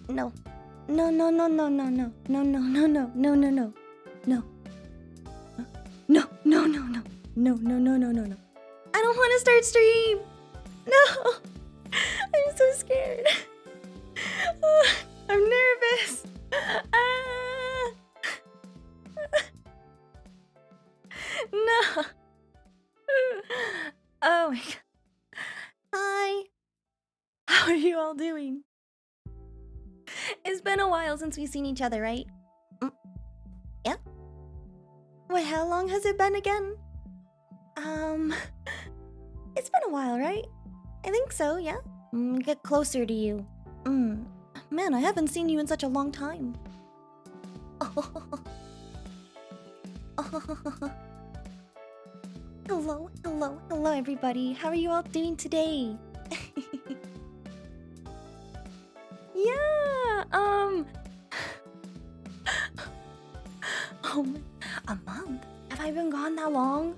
No. No, no, no, no, no, no. No, no, no, no, no, no, no. No. No, no, no, no. No, no, no, no, no, no. I don't want to start stream. No. I'm so scared. I'm nervous. No. Oh my god. Hi. How are you all doing? It's been a while since we've seen each other, right? Yeah? Wait, how long has it been again? It's been a while, right? I think so, yeah? Get closer to you. Man, I haven't seen you in such a long time. Hello, hello, hello everybody. How are you all doing today? Yeah, oh my, a month? Have I been gone that long?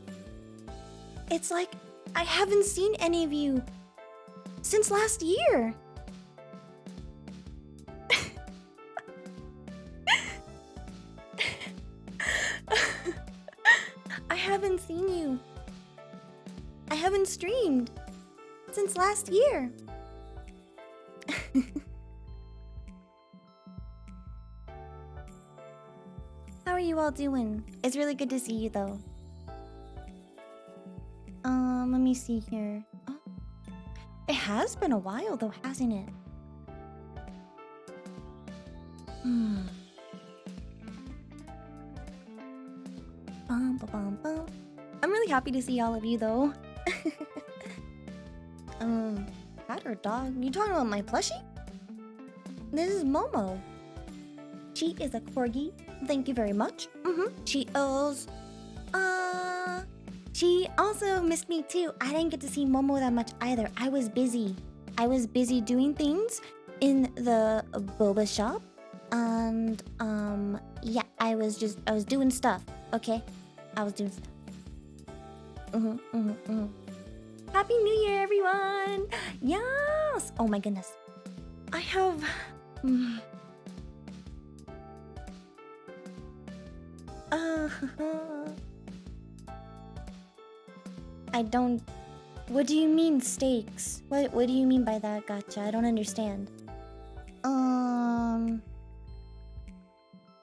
It's like I haven't seen any of you since last year. I haven't seen you. I haven't streamed since last year. How are you all doing? It's really good to see you though. Let me see here. Oh. It has been a while though, hasn't it? Bum, ba, bum, bum. I'm really happy to see all of you though. Cat or dog? You talking about my plushie? This is Momo. She is a corgi. Thank you very much. She owes. She also missed me too. I didn't get to see Momo that much either. I was busy. I was busy doing things in the boba shop. And yeah, I was doing stuff. Okay? I was doing stuff. Happy New Year, everyone! Yes! Oh my goodness. I have... I don't... What do you mean, steaks? What do you mean by that, gotcha? I don't understand.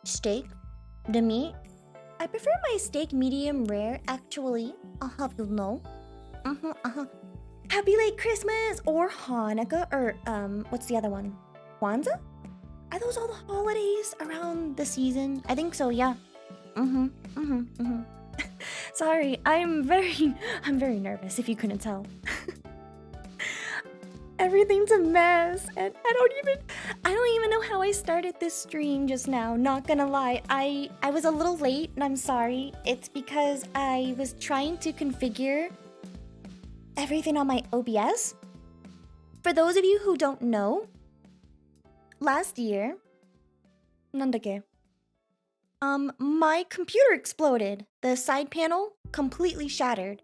Steak? The meat? I prefer my steak medium rare, actually. I'll have you know. Happy late Christmas! Or Hanukkah, or, what's the other one? Kwanzaa? Are those all the holidays around the season? I think so, yeah. Sorry, I'm very nervous if you couldn't tell. Everything's a mess, and I don't even know how I started this stream just now, not gonna lie. I was a little late, and I'm sorry. It's because I was trying to configure everything on my OBS. For those of you who don't know, last year, nandake, my computer exploded. The side panel completely shattered.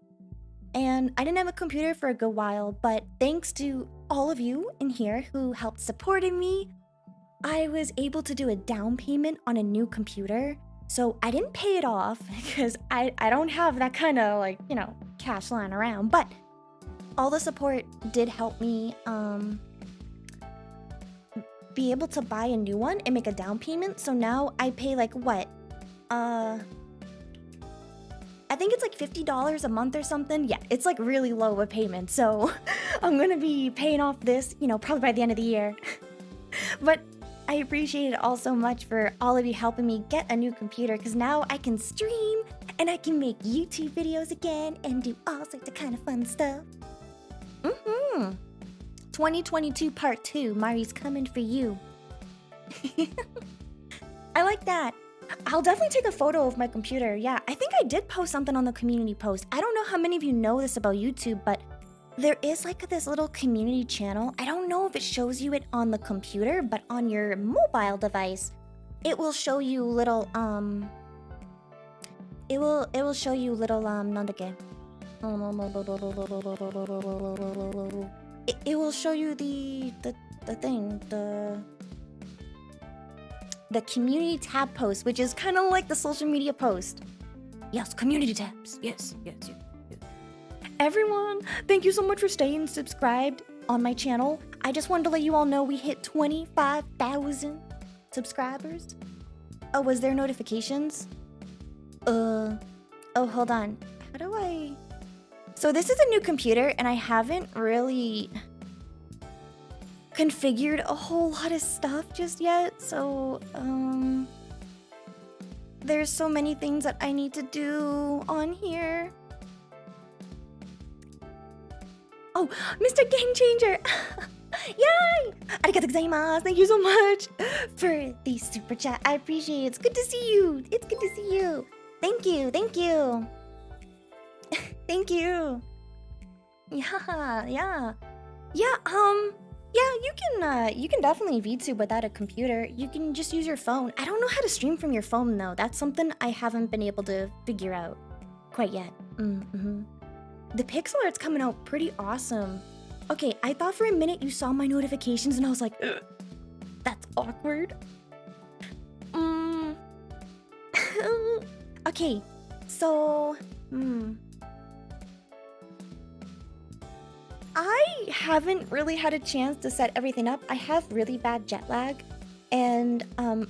And I didn't have a computer for a good while, but thanks to all of you in here who helped supported me, I was able to do a down payment on a new computer. So I didn't pay it off because I don't have that kind of, like, you know, cash lying around. But all the support did help me be able to buy a new one and make a down payment. So now I pay like what? I think it's like $50 a month or something. Yeah, it's like really low a payment. So I'm gonna be paying off this, you know, probably by the end of the year. But I appreciate it all so much for all of you helping me get a new computer, because now I can stream and I can make YouTube videos again and do all sorts of kind of fun stuff. 2022 part 2, Mari's coming for you. I like that. I'll definitely take a photo of my computer. Yeah, I think I did post something on the community post. I don't know how many of you know this about YouTube, but there is like this little community channel. I don't know if it shows you it on the computer, but on your mobile device, it will show you little it will show you little nandake. It will show you the thing, the community tab post, which is kind of like the social media post. Yes, community tabs. Yes. Everyone, thank you so much for staying subscribed on my channel. I just wanted to let you all know we hit 25,000 subscribers. Oh, was there notifications? Oh, hold on. How do I... So this is a new computer and I haven't really configured a whole lot of stuff just yet. So, there's so many things that I need to do on here. Oh, Mr. Game Changer! Yay! Arigatou gozaimasu! Thank you so much for the super chat. I appreciate it. It's good to see you. It's good to see you. Thank you. Thank you. Thank you. Yeah. Yeah, you can definitely VTube without a computer. You can just use your phone. I don't know how to stream from your phone though. That's something I haven't been able to figure out quite yet. The pixel art's coming out pretty awesome. Okay, I thought for a minute you saw my notifications and I was like, ugh, that's awkward. Okay, so, I haven't really had a chance to set everything up. I have really bad jet lag, and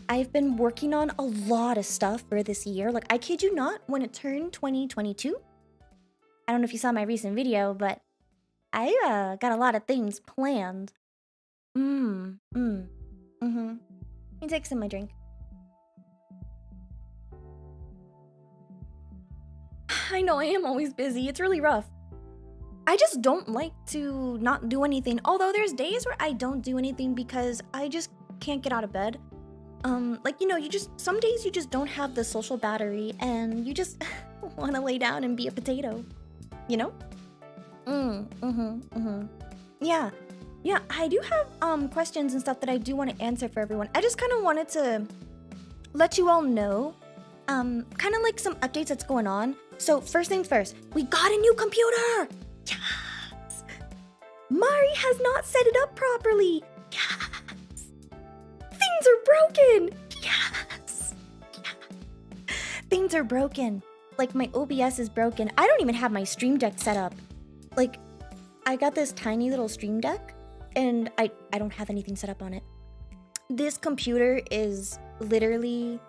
I've been working on a lot of stuff for this year. Like, I kid you not, when it turned 2022, I don't know if you saw my recent video, but I got a lot of things planned. Let me take some of my drink. I know I am always busy. It's really rough. I just don't like to not do anything. Although there's days where I don't do anything because I just can't get out of bed. Like, you know, some days you just don't have the social battery and you just want to lay down and be a potato. You know? Yeah, I do have questions and stuff that I do want to answer for everyone. I just kind of wanted to let you all know kind of like some updates that's going on. So first things first, we got a new computer. Yes. Mari has not set it up properly. Yes. Things are broken. Yes. Things are broken. Like, my OBS is broken. I don't even have my Stream Deck set up. Like, I got this tiny little Stream Deck, and I don't have anything set up on it. This computer is literally...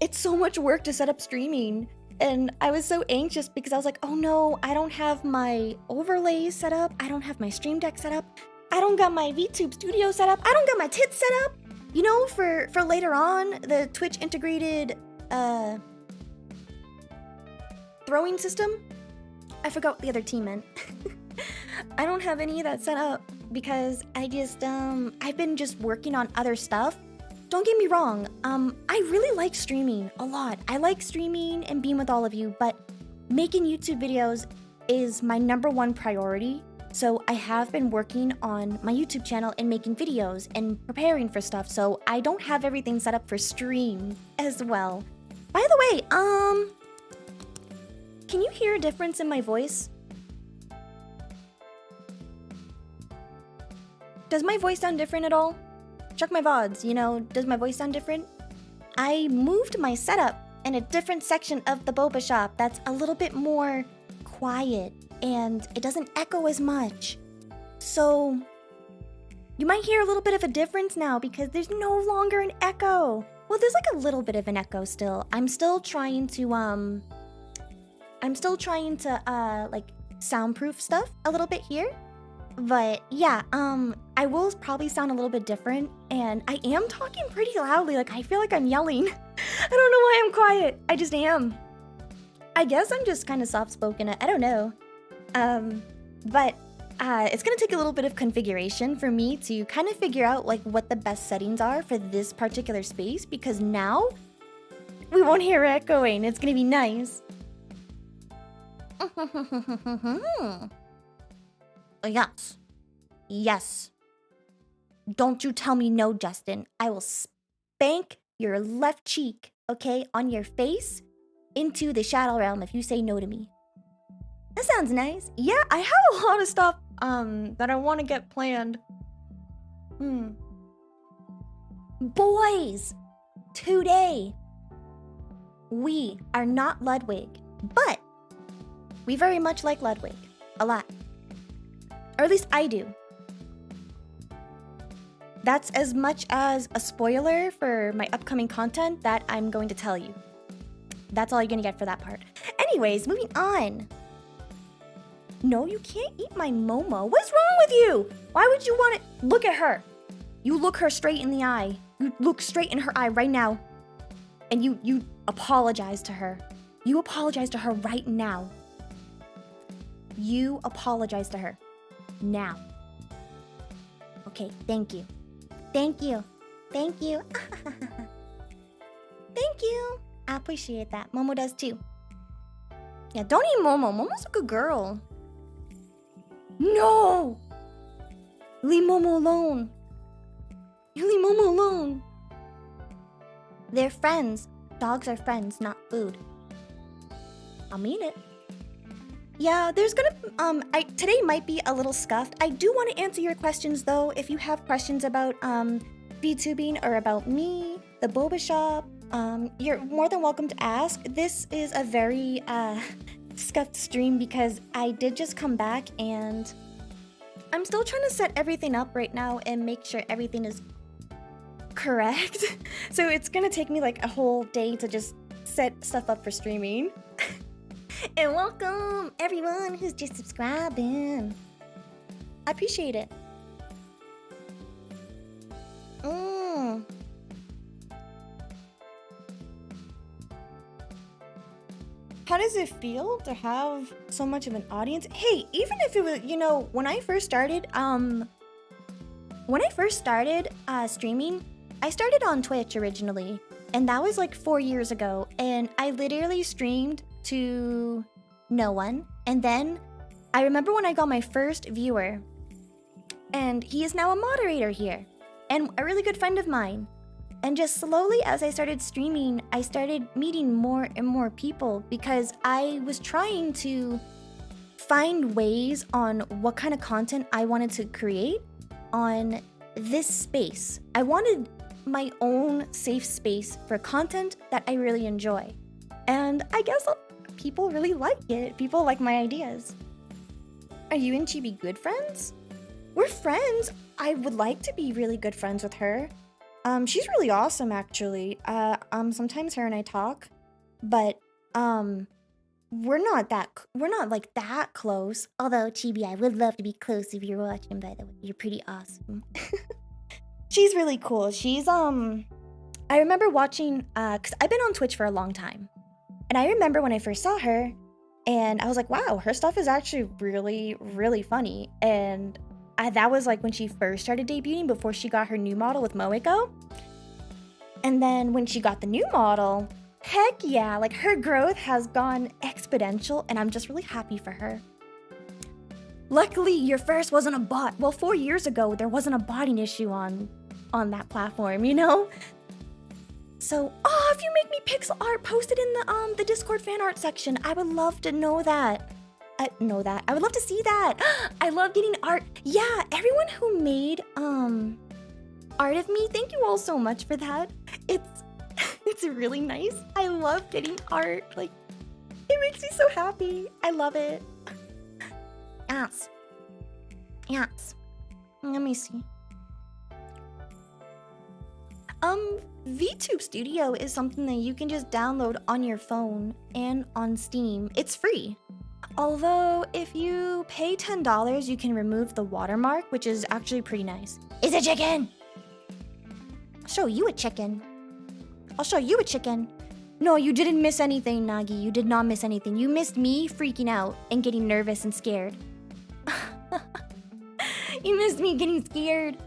It's so much work to set up streaming. And I was so anxious because I was like, oh no, I don't have my overlays set up. I don't have my Stream Deck set up. I don't got my vTube studio set up. I don't got my tits set up. You know, for later on, the Twitch integrated throwing system. I forgot what the other team meant. I don't have any of that set up because I just, I've been just working on other stuff. Don't get me wrong, I really like streaming a lot. I like streaming and being with all of you, but making YouTube videos is my #1 priority. So I have been working on my YouTube channel and making videos and preparing for stuff, so I don't have everything set up for stream as well. By the way, can you hear a difference in my voice? Does my voice sound different at all? Check my VODs, you know, does my voice sound different? I moved my setup in a different section of the boba shop that's a little bit more quiet and it doesn't echo as much. So you might hear a little bit of a difference now because there's no longer an echo. Well, there's like a little bit of an echo still. I'm still trying to like soundproof stuff a little bit here. But yeah, I will probably sound a little bit different, and I am talking pretty loudly. Like, I feel like I'm yelling. I don't know why I'm quiet. I just am. I guess I'm just kind of soft-spoken. I don't know. But it's gonna take a little bit of configuration for me to kind of figure out like what the best settings are for this particular space, because now we won't hear echoing. It's gonna be nice. Yes. Yes. Don't you tell me no, Justin. I will spank your left cheek, okay, on your face into the shadow realm if you say no to me. That sounds nice. Yeah, I have a lot of stuff that I want to get planned. Boys, today, we are not Ludwig, but we very much like Ludwig. A lot. Or at least I do. That's as much as a spoiler for my upcoming content that I'm going to tell you. That's all you're gonna get for that part. Anyways, moving on. No, you can't eat my Momo. What's wrong with you? Why would you want it? Look at her. You look her straight in the eye. You look straight in her eye right now. And you apologize to her. You apologize to her right now. You apologize to her. Now. Okay, thank you. Thank you. Thank you. Thank you. I appreciate that. Momo does too. Yeah, don't eat Momo. Momo's a good girl. No! Leave Momo alone. You leave Momo alone. They're friends. Dogs are friends, not food. I mean it. Yeah, there's gonna today might be a little scuffed. I do want to answer your questions though. If you have questions about VTubing or about me, the boba shop, you're more than welcome to ask. This is a very scuffed stream because I did just come back and I'm still trying to set everything up right now and make sure everything is correct. So it's gonna take me like a whole day to just set stuff up for streaming. And welcome everyone who's just subscribing. I appreciate it. How does it feel to have so much of an audience? Hey, even if it was, you know, when I first started streaming, I started on Twitch originally, and that was like 4 years ago, and I literally streamed to no one. And then I remember when I got my first viewer, and he is now a moderator here and a really good friend of mine. And just slowly as I started streaming, I started meeting more and more people because I was trying to find ways on what kind of content I wanted to create on this space. I wanted my own safe space for content that I really enjoy. And I guess people really like it. People like my ideas. Are you and Chibi good friends? We're friends. I would like to be really good friends with her. She's really awesome, actually. Sometimes her and I talk, but we're not like that close. Although Chibi, I would love to be close if you're watching. By the way, you're pretty awesome. She's really cool. She's I remember watching because I've been on Twitch for a long time. And I remember when I first saw her, and I was like, wow, her stuff is actually really, really funny. And that was like when she first started debuting before she got her new model with Moeko. And then when she got the new model, heck yeah, like her growth has gone exponential, and I'm just really happy for her. Luckily, your first wasn't a bot. Well, 4 years ago, there wasn't a botting issue on that platform, you know? So, if you make me pixel art, post it in the Discord fan art section. I would love to know that. I would love to see that. I love getting art. Yeah, everyone who made art of me, thank you all so much for that. It's really nice. I love getting art. Like, it makes me so happy. I love it. Yes. Yes. Let me see. VTube Studio is something that you can just download on your phone and on Steam. It's free. Although, if you pay $10, you can remove the watermark, which is actually pretty nice. It's a chicken! I'll show you a chicken. I'll show you a chicken. No, you didn't miss anything, Nagi. You did not miss anything. You missed me freaking out and getting nervous and scared. You missed me getting scared.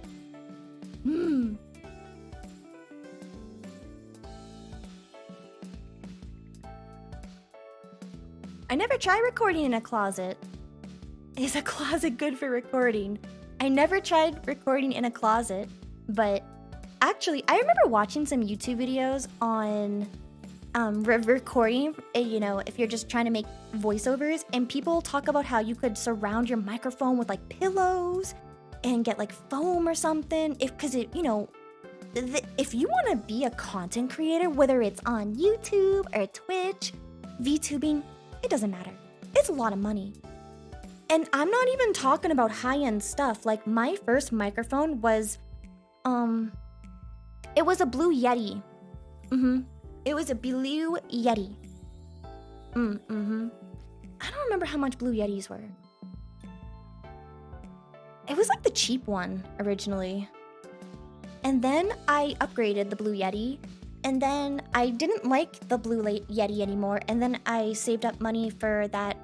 I never tried recording in a closet. Is a closet good for recording? I never tried recording in a closet, but actually, I remember watching some YouTube videos on recording, you know, if you're just trying to make voiceovers, and people talk about how you could surround your microphone with like pillows and get like foam or something, because it, you know, if you want to be a content creator, whether it's on YouTube or Twitch, VTubing, it doesn't matter. It's a lot of money. And I'm not even talking about high-end stuff. Like, my first microphone was, it was a Blue Yeti. It was a Blue Yeti. I don't remember how much Blue Yetis were. It was like the cheap one originally. And then I upgraded the Blue Yeti. And then I didn't like the Blue Yeti anymore. And then I saved up money for that,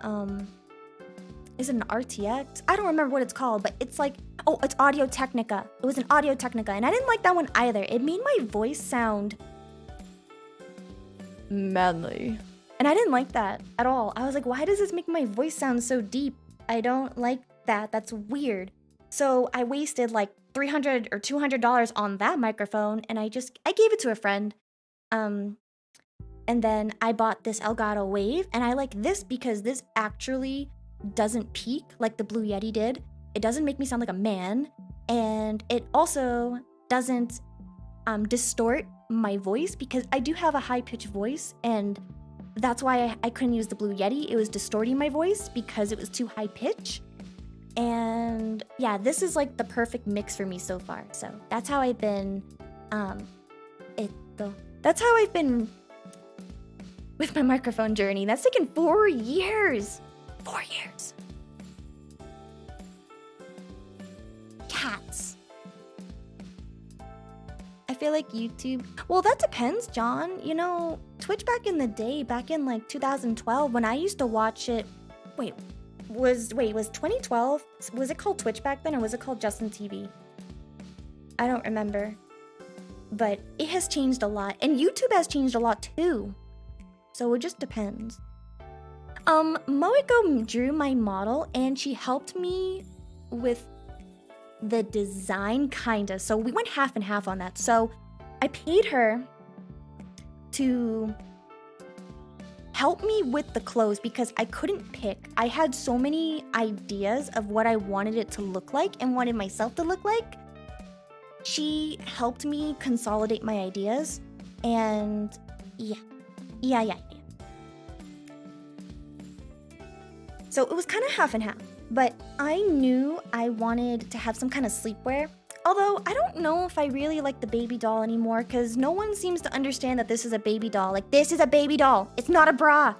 is it an RTX? I don't remember what it's called, but it's like, oh, it's Audio Technica. It was an Audio Technica, and I didn't like that one either. It made my voice sound manly. And I didn't like that at all. I was like, why does this make my voice sound so deep? I don't like that. That's weird. So I wasted like $300 or $200 on that microphone, and I gave it to a friend. And then I bought this Elgato Wave, and I like this because this actually doesn't peak like the Blue Yeti did. It doesn't make me sound like a man, and it also doesn't distort my voice, because I do have a high-pitched voice, and that's why I couldn't use the Blue Yeti. It was distorting my voice because it was too high pitch. And yeah, this is like the perfect mix for me so far. So that's how I've been that's how I've been with my microphone journey. That's taken 4 years. 4 years. Cats. I feel like YouTube... Well, that depends, John. You know, Twitch back in the day, back in like 2012, when I used to watch it... Was 2012? Was it called Twitch back then, or was it called Justin TV? I don't remember. But it has changed a lot. And YouTube has changed a lot too. So it just depends. Moeko drew my model, and she helped me with the design, kinda. So we went half and half on that. So I paid her to help me with the clothes because I couldn't pick. I had so many ideas of what I wanted it to look like and wanted myself to look like. She helped me consolidate my ideas, and yeah. So it was kind of half and half, but I knew I wanted to have some kind of sleepwear. Although I don't know if I really like the baby doll anymore, because no one seems to understand that this is a baby doll. Like, this is a baby doll. It's not a bra.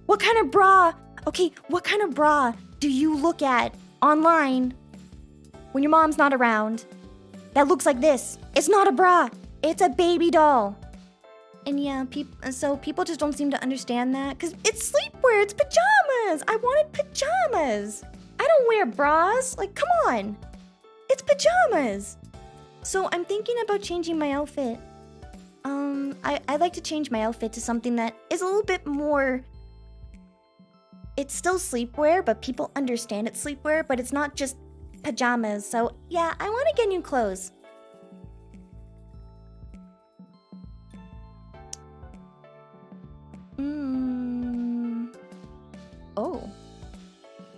What kind of bra? Okay, what kind of bra do you look at online when your mom's not around that looks like this? It's not a bra. It's a baby doll. And yeah, people just don't seem to understand that, because it's sleepwear. It's pajamas. I wanted pajamas. I don't wear bras. Like, come on. It's pajamas. So I'm thinking about changing my outfit. I'd like to change my outfit to something that is a little bit more... It's still sleepwear, but people understand it's sleepwear, but it's not just pajamas. So yeah, I want to get new clothes.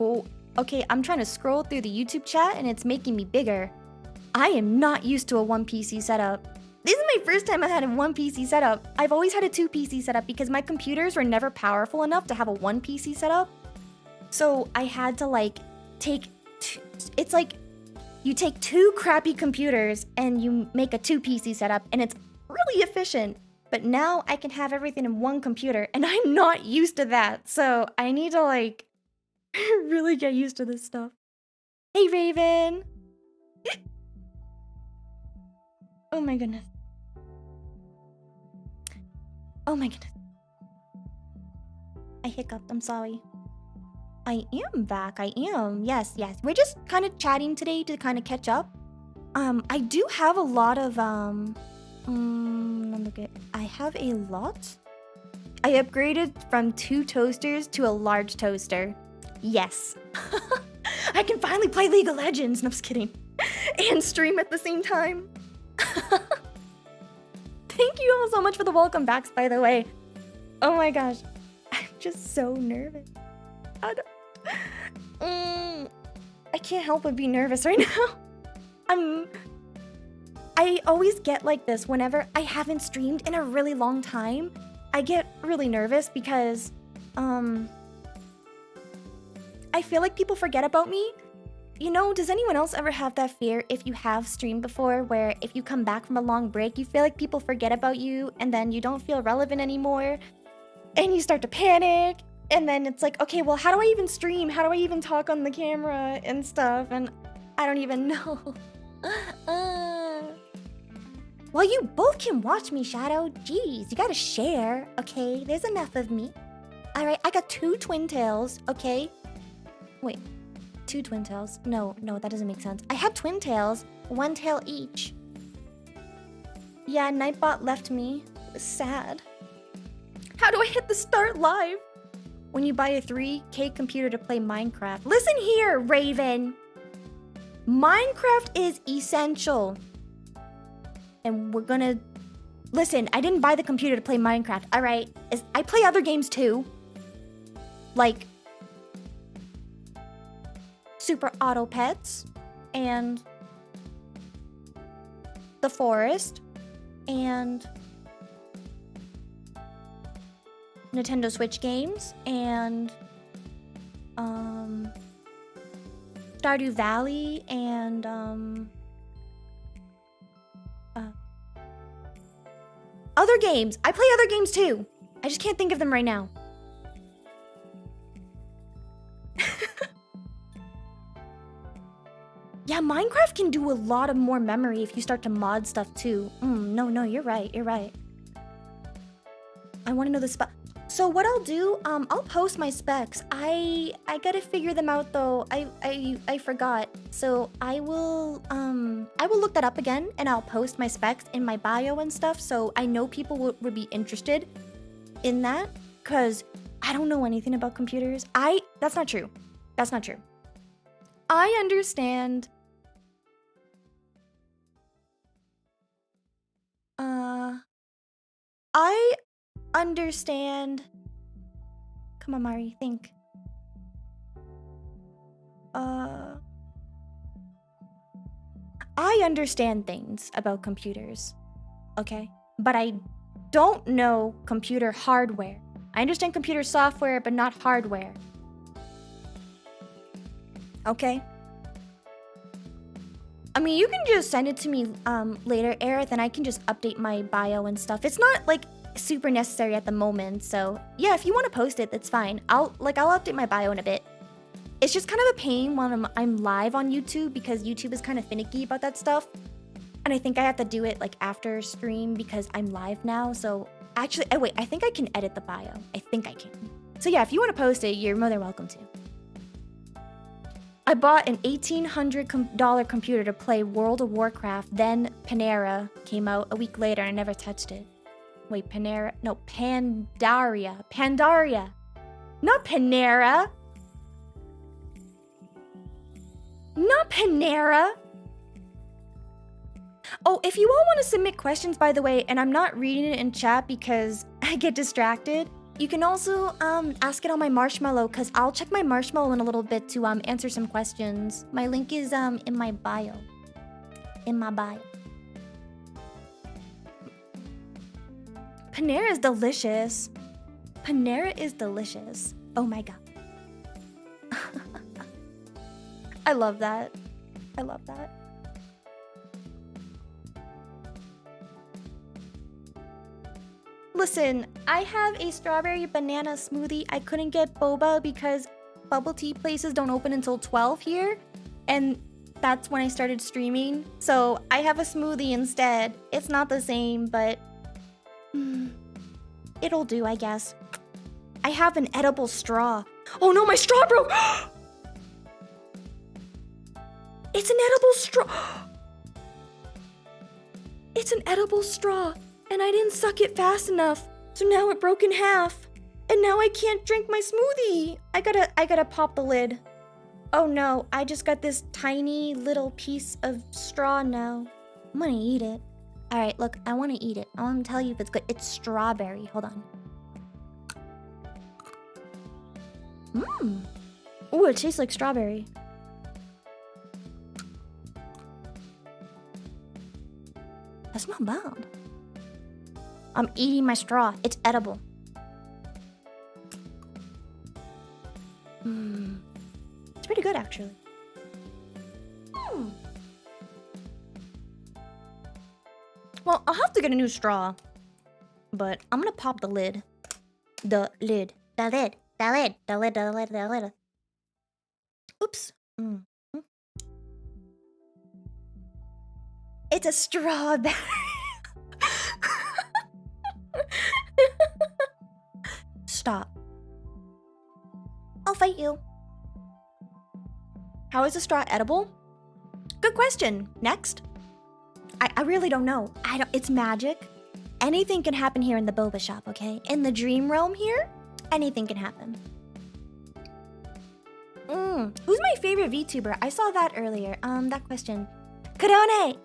Oh, okay, I'm trying to scroll through the YouTube chat and it's making me bigger. I am not used to a 1PC setup. This is my first time I had a 1PC setup. I've always had a 2PC setup because my computers were never powerful enough to have a 1PC setup. So I had to like it's like you take 2 crappy computers and you make a 2PC setup, and it's really efficient. But now I can have everything in one computer, and I'm not used to that. So I need to like really get used to this stuff. Hey, Raven. Oh my goodness. Oh my goodness. I hiccuped. I'm sorry. I am back. I am. Yes. We're just kind of chatting today to kind of catch up. I do have a lot of I have a lot. I upgraded from 2 toasters to a large toaster. Yes. I can finally play League of Legends. No, I'm just kidding. And stream at the same time. Thank you all so much for the welcome backs, by the way. Oh my gosh. I'm just so nervous. I can't help but be nervous right now. I always get like this whenever I haven't streamed in a really long time. I get really nervous because, I feel like people forget about me. You know, does anyone else ever have that fear if you have streamed before where if you come back from a long break, you feel like people forget about you and then you don't feel relevant anymore and you start to panic and then it's like, okay, well, how do I even stream? How do I even talk on the camera and stuff? And I don't even know. Well, you both can watch me, Shadow. Jeez, you gotta share, okay? There's enough of me. All right, I got 2 twin tails, okay? Wait. 2 twin tails. No, that doesn't make sense. I had twin tails, 1 tail each. Yeah, Nightbot left me. It was sad. How do I hit the start live? When you buy a 3K computer to play Minecraft. Listen here, Raven. Minecraft is essential. And we're gonna... Listen, I didn't buy the computer to play Minecraft, alright? I play other games too. Like... Super Auto Pets, and The Forest, and Nintendo Switch games, and Stardew Valley, and other games. I play other games too. I just can't think of them right now. Yeah, Minecraft can do a lot of more memory if you start to mod stuff too. No, you're right, I want to know the spec. So what I'll do, I'll post my specs. I gotta figure them out though. I forgot. So I will look that up again and I'll post my specs in my bio and stuff. So I know people would be interested in that because I don't know anything about computers. That's not true. That's not true. I understand. I understand. Come on, Mari, think. I understand things about computers, okay? But I don't know computer hardware. I understand computer software, but not hardware. Okay? I mean, you can just send it to me later, Aerith, and I can just update my bio and stuff. It's not, like, super necessary at the moment, so... Yeah, if you want to post it, that's fine. I'll update my bio in a bit. It's just kind of a pain when I'm live on YouTube, because YouTube is kind of finicky about that stuff. And I think I have to do it, like, after stream, because I'm live now, so... Actually, wait, I think I can edit the bio. I think I can. So yeah, if you want to post it, you're more than welcome to. I bought an $1,800 computer to play World of Warcraft, then Panera came out a week later and I never touched it. Wait, Panera? No, Pandaria. Pandaria! Not Panera! Not Panera! Oh, if you all want to submit questions, by the way, and I'm not reading it in chat because I get distracted, you can also ask it on my marshmallow, because I'll check my marshmallow in a little bit to answer some questions. My link is in my bio. In my bio. Panera is delicious. Panera is delicious. Oh my god. I love that. I love that. Listen, I have a strawberry banana smoothie. I couldn't get boba because bubble tea places don't open until 12 here. And that's when I started streaming. So I have a smoothie instead. It's not the same, but it'll do, I guess. I have an edible straw. Oh no, my straw broke! It's an edible straw! It's an edible straw. And I didn't suck it fast enough, so now it broke in half. And now I can't drink my smoothie. I gotta pop the lid. Oh no, I just got this tiny little piece of straw now. I'm gonna eat it. Alright, look, I wanna eat it. I wanna tell you if it's good. It's strawberry. Hold on. Ooh, it tastes like strawberry. That's not bad. I'm eating my straw. It's edible. It's pretty good, actually. Well, I'll have to get a new straw. But I'm gonna pop the lid. The lid. Oops. It's a strawberry. Stop. I'll fight you. How is the straw edible? Good question. Next. I really don't know. It's magic. Anything can happen here in the boba shop, okay? In the dream realm here, anything can happen. Who's my favorite VTuber? I saw that earlier. That question. Korone!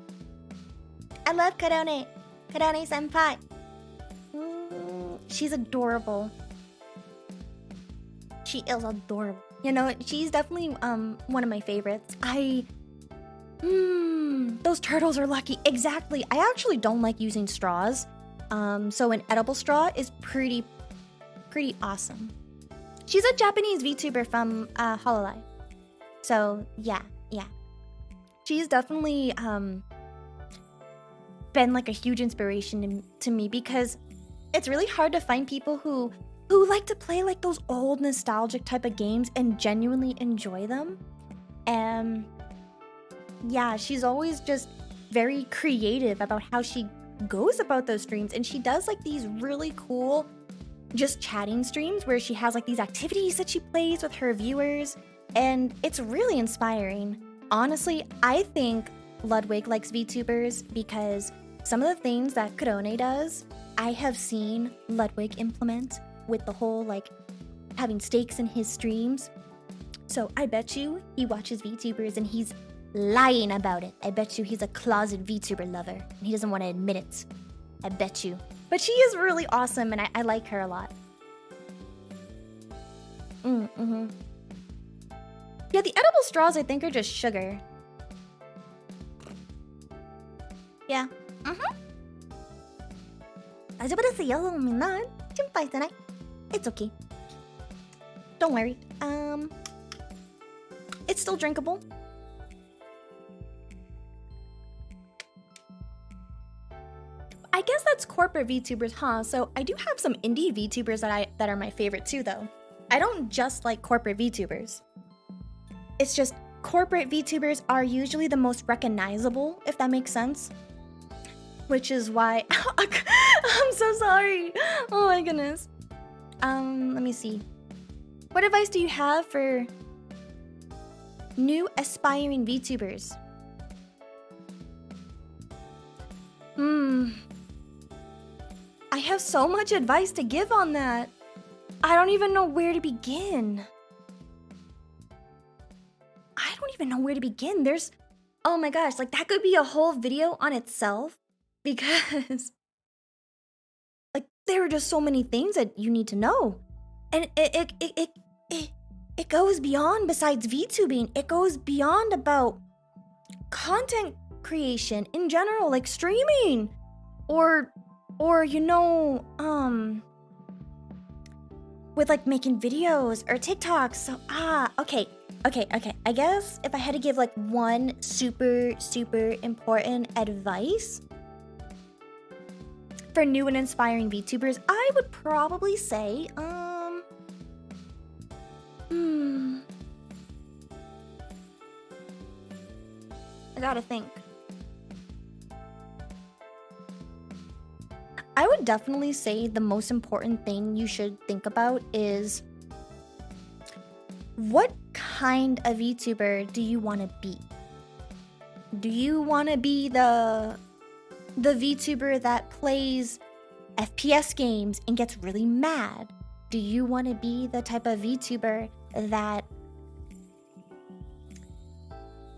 I love Korone. Korone senpai. She's adorable. She is adorable. You know, she's definitely one of my favorites. Those turtles are lucky. Exactly. I actually don't like using straws. So an edible straw is pretty awesome. She's a Japanese VTuber from Hololive. So yeah. She's definitely been like a huge inspiration to me because it's really hard to find people who like to play like those old nostalgic type of games and genuinely enjoy them. And yeah, she's always just very creative about how she goes about those streams, and she does like these really cool just chatting streams where she has like these activities that she plays with her viewers, and it's really inspiring. Honestly, I think Ludwig likes VTubers because some of the things that Korone does, I have seen Ludwig implement with the whole like having stakes in his streams. So I bet you he watches VTubers and he's lying about it. I bet you he's a closet VTuber lover and he doesn't want to admit it. I bet you. But she is really awesome and I like her a lot. Yeah, the edible straws I think are just sugar. Yeah. It's okay. Don't worry. It's still drinkable. I guess that's corporate VTubers, huh? So I do have some indie VTubers that are my favorite too, though. I don't just like corporate VTubers. It's just corporate VTubers are usually the most recognizable, if that makes sense. Which is why I'm so sorry. Oh my goodness. Let me see. What advice do you have for new aspiring VTubers? I have so much advice to give on that. I don't even know where to begin. There's, oh my gosh, like that could be a whole video on itself because like there are just so many things that you need to know. And it goes beyond besides VTubing. It goes beyond about content creation in general, like streaming or you know, with like making videos or TikToks. So okay. I guess if I had to give like one super important advice for new and inspiring VTubers, I would probably say I gotta think. I would definitely say the most important thing you should think about is what kind of VTuber do you want to be? Do you want to be the VTuber that plays FPS games and gets really mad? Do you want to be the type of VTuber that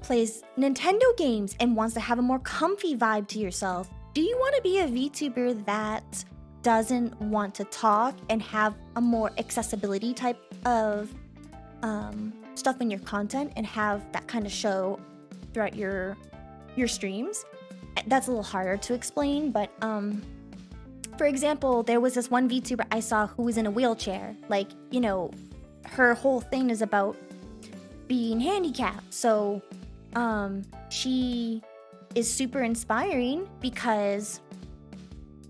plays Nintendo games and wants to have a more comfy vibe to yourself? Do you want to be a VTuber that doesn't want to talk and have a more accessibility type of stuff in your content and have that kind of show throughout your streams? that's a little harder to explain, but for example, there was this one VTuber I saw who was in a wheelchair. Like, you know, her whole thing is about being handicapped. So, she is super inspiring because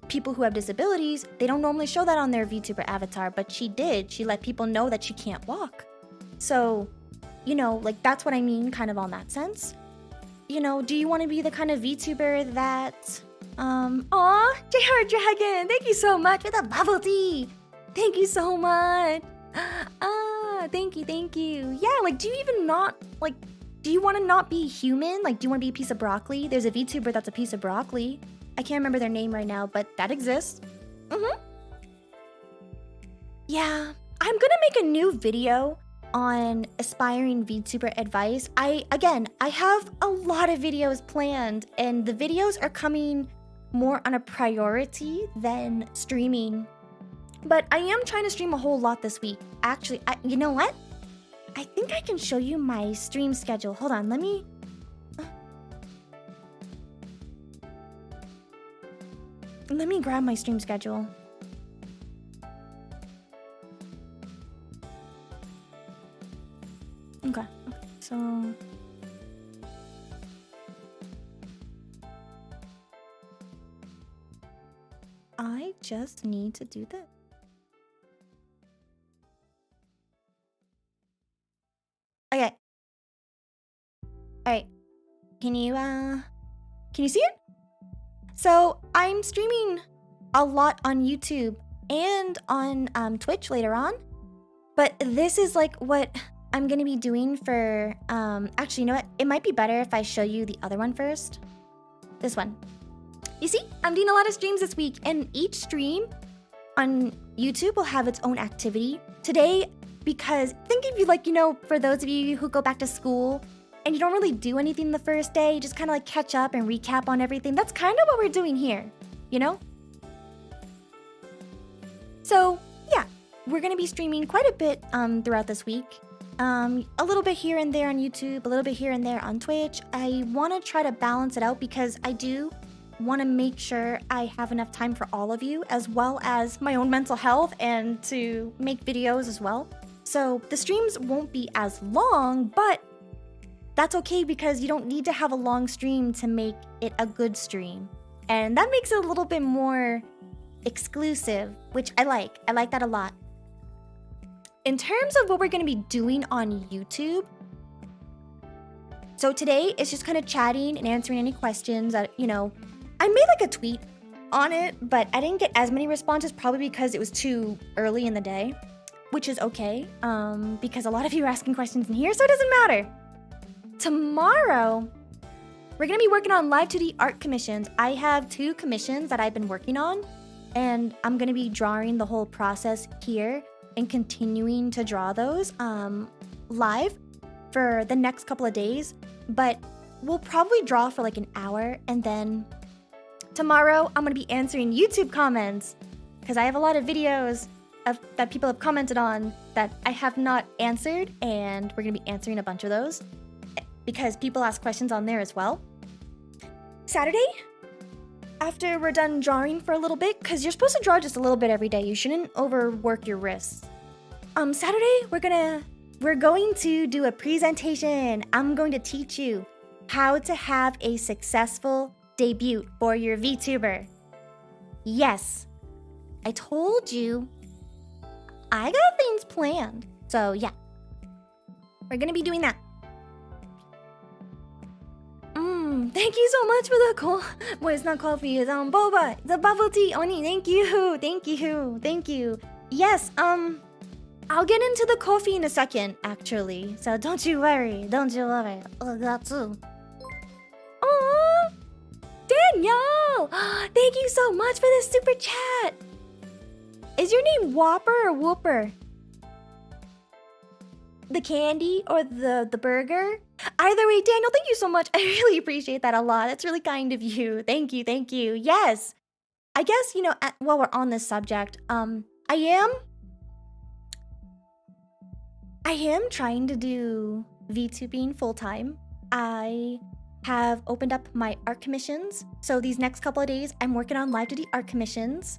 people who have disabilities, they don't normally show that on their VTuber avatar, but she did. She let people know that she can't walk. So, you know, like that's what I mean kind of on that sense. You know, do you want to be the kind of VTuber that aw, JR Dragon, thank you so much for the bubble tea. Thank you so much. Thank you. Yeah, like do you even not like do you want to not be human? Like do you want to be a piece of broccoli? There's a VTuber that's a piece of broccoli. I can't remember their name right now, but that exists. Yeah, I'm gonna make a new video on aspiring VTuber advice. I have a lot of videos planned, and the videos are coming more on a priority than streaming. But I am trying to stream a whole lot this week. Actually, you know what? I think I can show you my stream schedule. Hold on, let me... Let me grab my stream schedule. Okay, so... I just need to do this. Okay. Alright. Can you see it? So, I'm streaming a lot on YouTube and on Twitch later on. But this is like what I'm gonna be doing for, actually, you know what? It might be better if I show you the other one first. This one. You see, I'm doing a lot of streams this week, and each stream on YouTube will have its own activity. Today, because think of you like, you know, for those of you who go back to school and you don't really do anything the first day, you just kind of like catch up and recap on everything. That's kind of what we're doing here, you know? So, yeah, we're gonna be streaming quite a bit throughout this week. A little bit here and there on YouTube, a little bit here and there on Twitch. I want to try to balance it out because I do want to make sure I have enough time for all of you, as well as my own mental health and to make videos as well. So the streams won't be as long, but that's okay because you don't need to have a long stream to make it a good stream. And that makes it a little bit more exclusive, which I like. I like that a lot. In terms of what we're going to be doing on YouTube, so today it's just kind of chatting and answering any questions that, you know, I made like a tweet on it, but I didn't get as many responses probably because it was too early in the day, which is okay, because a lot of you are asking questions in here, so it doesn't matter. Tomorrow, we're going to be working on live 2D art commissions. I have 2 commissions that I've been working on, and I'm going to be drawing the whole process here and continuing to draw those live for the next couple of days. But we'll probably draw for like an hour, and then tomorrow I'm going to be answering YouTube comments because I have a lot of videos that people have commented on that I have not answered, and we're going to be answering a bunch of those because people ask questions on there as well. Saturday, after we're done drawing for a little bit, because you're supposed to draw just a little bit every day. You shouldn't overwork your wrists. Saturday, we're going to do a presentation. I'm going to teach you how to have a successful debut for your VTuber. Yes, I told you I got things planned. So yeah, we're gonna be doing that. Thank you so much for the well, it's not coffee, it's boba, the bubble tea. Oni, thank you. Yes, I'll get into the coffee in a second, actually. So don't you worry. Oh, that's too. Aww, Danielle, thank you so much for this super chat. Is your name Whopper or Whooper? The candy or the burger? Either way, Daniel, thank you so much. I really appreciate that a lot. That's really kind of you. Thank you. Yes. I guess, you know, while we're on this subject, I am trying to do VTubing full time. I have opened up my art commissions. So these next couple of days, I'm working on live 2D art commissions.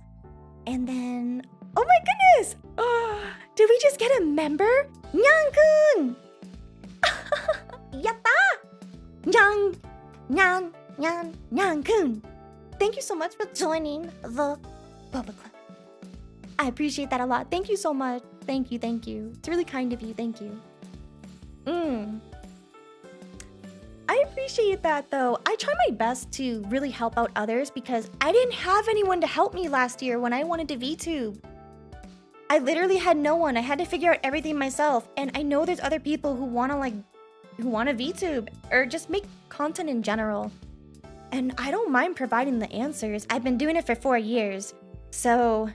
And then, oh my goodness! Oh, did we just get a member? Nyan-kun! Yatta! Nyan-kun! Thank you so much for joining the Boba Club. I appreciate that a lot. Thank you so much. Thank you, thank you. It's really kind of you. Thank you. I appreciate that though. I try my best to really help out others because I didn't have anyone to help me last year when I wanted to VTube. I literally had no one. I had to figure out everything myself. And I know there's other people who want to VTube or just make content in general. And I don't mind providing the answers. I've been doing it for 4 years. So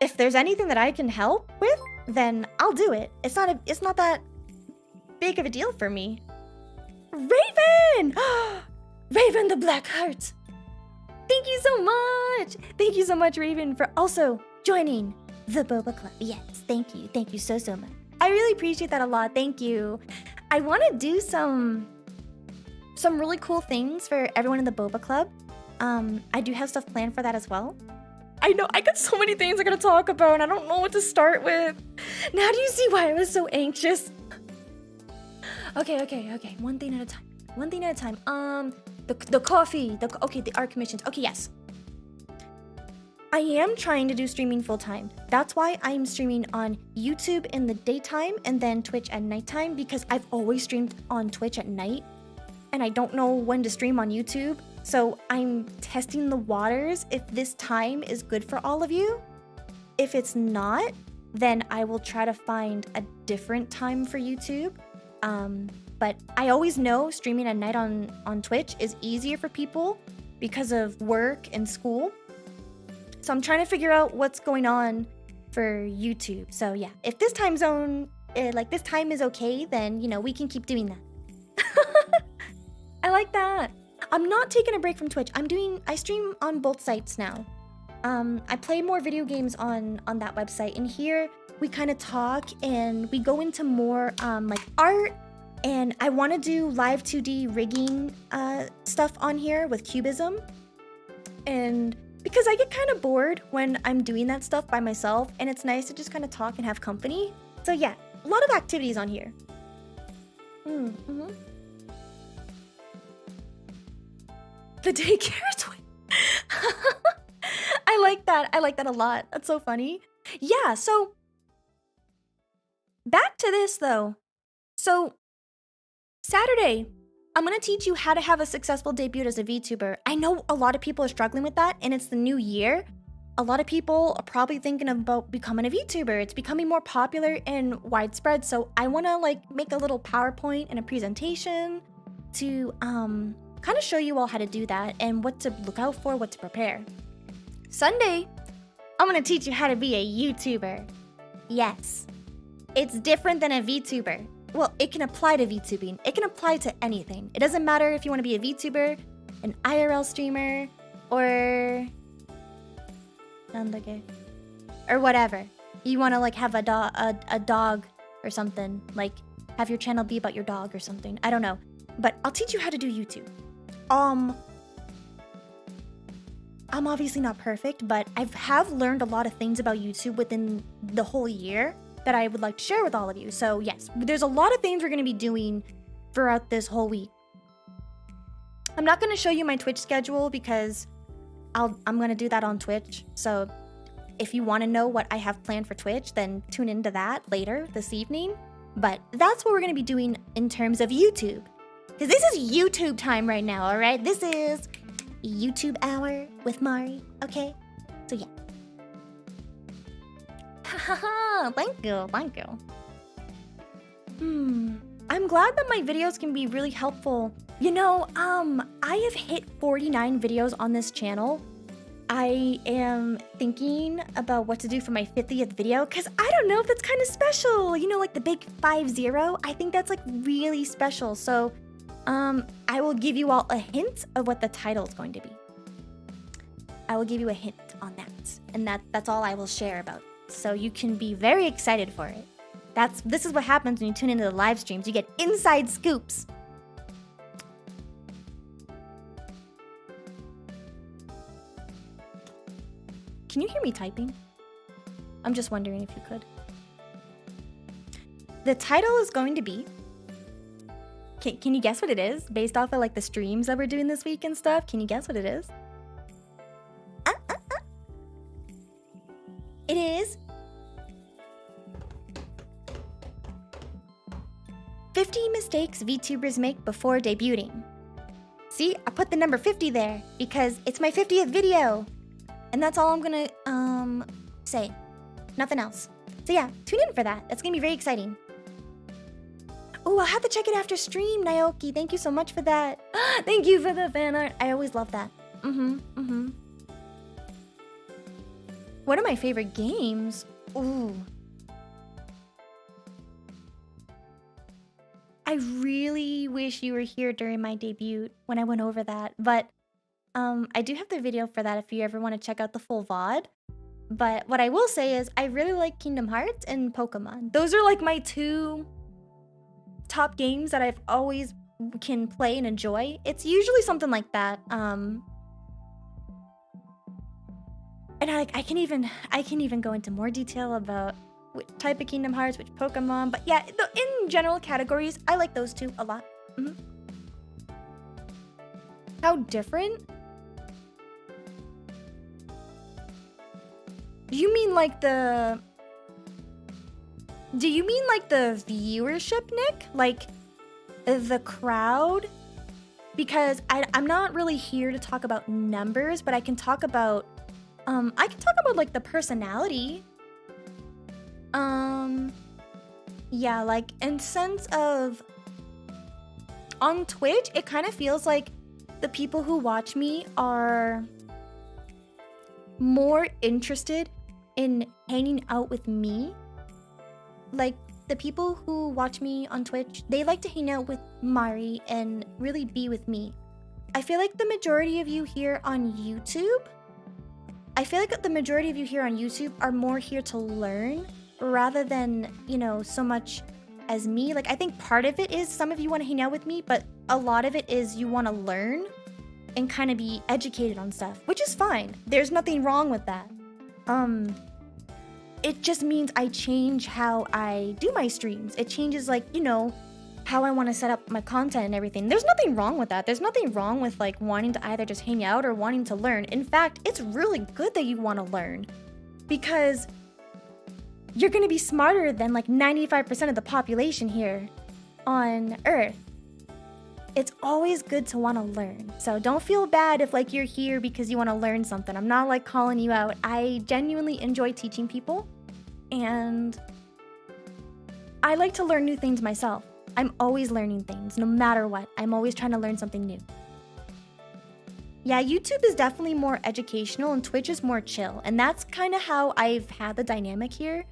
if there's anything that I can help with, then I'll do it. It's not that big of a deal for me. Raven! Raven the Black Heart! Thank you so much! Thank you so much, Raven, for also joining the Boba Club. Yes, thank you. Thank you so much. I really appreciate that a lot. Thank you. I want to do some really cool things for everyone in the Boba Club. I do have stuff planned for that as well. I know, I got so many things I'm going to talk about and I don't know what to start with. Now do you see why I was so anxious? Okay. One thing at a time. The coffee. The art commissions. Okay, yes. I am trying to do streaming full time. That's why I'm streaming on YouTube in the daytime and then Twitch at nighttime because I've always streamed on Twitch at night and I don't know when to stream on YouTube. So I'm testing the waters if this time is good for all of you. If it's not, then I will try to find a different time for YouTube. But I always know streaming at night on Twitch is easier for people because of work and school. So I'm trying to figure out what's going on for YouTube. So yeah, if this time zone, this time is okay, then, we can keep doing that. I like that. I'm not taking a break from Twitch. I stream on both sites now. I play more video games on that website. And here we kind of talk and we go into more art. And I want to do live 2D rigging stuff on here with cubism. And because I get kind of bored when I'm doing that stuff by myself. And it's nice to just kind of talk and have company. So yeah, a lot of activities on here. The daycare twin. I like that. I like that a lot. That's so funny. Yeah, so back to this though. So Saturday, I'm going to teach you how to have a successful debut as a VTuber. I know a lot of people are struggling with that and it's the new year. A lot of people are probably thinking about becoming a VTuber. It's becoming more popular and widespread. So I want to make a little PowerPoint and a presentation to kind of show you all how to do that and what to look out for, what to prepare. Sunday, I'm going to teach you how to be a YouTuber. Yes, it's different than a VTuber. Well, it can apply to VTubing. It can apply to anything. It doesn't matter if you want to be a VTuber, an IRL streamer, or whatever. You want to have a dog or something, have your channel be about your dog or something. I don't know, but I'll teach you how to do YouTube. I'm obviously not perfect, but I have learned a lot of things about YouTube within the whole year that I would like to share with all of you. So yes, there's a lot of things we're going to be doing throughout this whole week. I'm not going to show you my Twitch schedule because I'm going to do that on Twitch. So if you want to know what I have planned for Twitch, then tune into that later this evening. But that's what we're going to be doing in terms of YouTube. Because this is YouTube time right now, all right? This is YouTube hour with Mari, okay? So yeah. Haha, thank you. I'm glad that my videos can be really helpful. I have hit 49 videos on this channel. I am thinking about what to do for my 50th video because I don't know if that's kind of special. The big 50. I think that's really special. So I will give you all a hint of what the title is going to be. I will give you a hint on that. And that's all I will share about. So you can be very excited for it. This is what happens when you tune into the live streams. You get inside scoops. Can you hear me typing? I'm just wondering if you could. The title is going to be... Can you guess what it is? Based off of like the streams that we're doing this week and stuff, can you guess what it is? It is 50 mistakes VTubers make before debuting. See, I put the number 50 there because it's my 50th video. And that's all I'm gonna say. Nothing else. So yeah, tune in for that. That's gonna be very exciting. Oh, I'll have to check it after stream, Naoki. Thank you so much for that. Thank you for the fan art. I always love that. What are my favorite games? Ooh. I really wish you were here during my debut when I went over that. But I do have the video for that if you ever want to check out the full VOD. But what I will say is I really like Kingdom Hearts and Pokemon. Those are like my two top games that I've always can play and enjoy. It's usually something like that. And I can even go into more detail about which type of Kingdom Hearts, which Pokemon. But yeah, in general categories, I like those two a lot. How different? Do you mean like the viewership, Nick? Like the crowd? Because I'm not really here to talk about numbers, but I can talk about like the personality. Yeah, like in sense of on Twitch, it kind of feels like the people who watch me are more interested in hanging out with me. Like the people who watch me on Twitch, they like to hang out with Mari and really be with me. I feel like the majority of you here on YouTube, are more here to learn rather than, you know, so much as me. Like I think part of it is some of you want to hang out with me, but a lot of it is you want to learn and kind of be educated on stuff, which is fine. There's nothing wrong with that. It just means I change how I do my streams. It changes, like, you know, how I want to set up my content and everything. There's nothing wrong with that. There's nothing wrong with like wanting to either just hang out or wanting to learn. In fact, it's really good that you want to learn because you're going to be smarter than like 95% of the population here on Earth. It's always good to want to learn. So don't feel bad if like you're here because you want to learn something. I'm not like calling you out. I genuinely enjoy teaching people and I like to learn new things myself. I'm always learning things, no matter what. I'm always trying to learn something new. Yeah, YouTube is definitely more educational and Twitch is more chill. And that's kind of how I've had the dynamic here.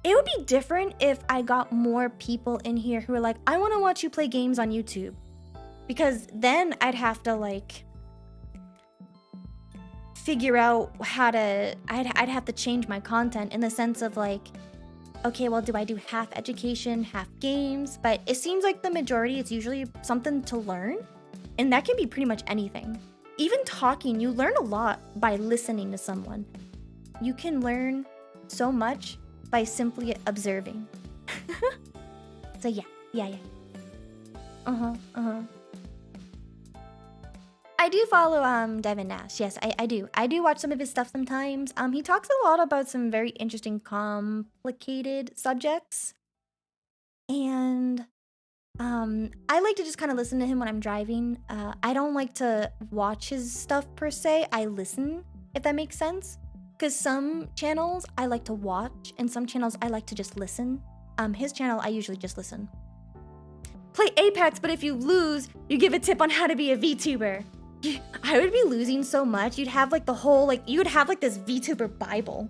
It would be different if I got more people in here who are like, I want to watch you play games on YouTube. Because then I'd have to like figure out how to, I'd have to change my content in the sense of like, okay, well, do I do half education, half games? But it seems like the majority, it's usually something to learn. And that can be pretty much anything. Even talking, you learn a lot by listening to someone. You can learn so much by simply observing. So yeah. I do follow Devin Nash. Yes, I do. I do watch some of his stuff sometimes. He talks a lot about some very interesting, complicated subjects. And I like to just kind of listen to him when I'm driving. I don't like to watch his stuff per se. I listen, if that makes sense. Because some channels I like to watch, and some channels I like to just listen. His channel, I usually just listen. Play Apex, but if you lose, you give a tip on how to be a VTuber. I would be losing so much. You'd have like the whole, like, you would have like this VTuber Bible.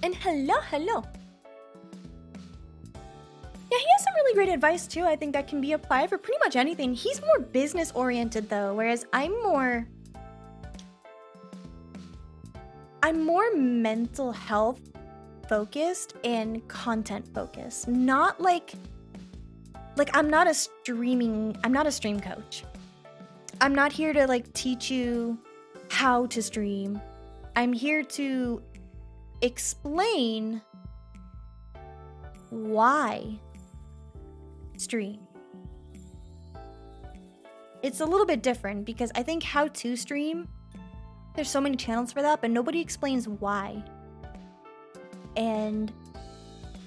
And hello. Yeah, he has some really great advice too. I think that can be applied for pretty much anything. He's more business oriented though, whereas I'm more mental health focused and content focused. Not like like, I'm not a stream coach. I'm not here to like teach you how to stream. I'm here to explain why stream. It's a little bit different because I think how to stream, there's so many channels for that, but nobody explains why. And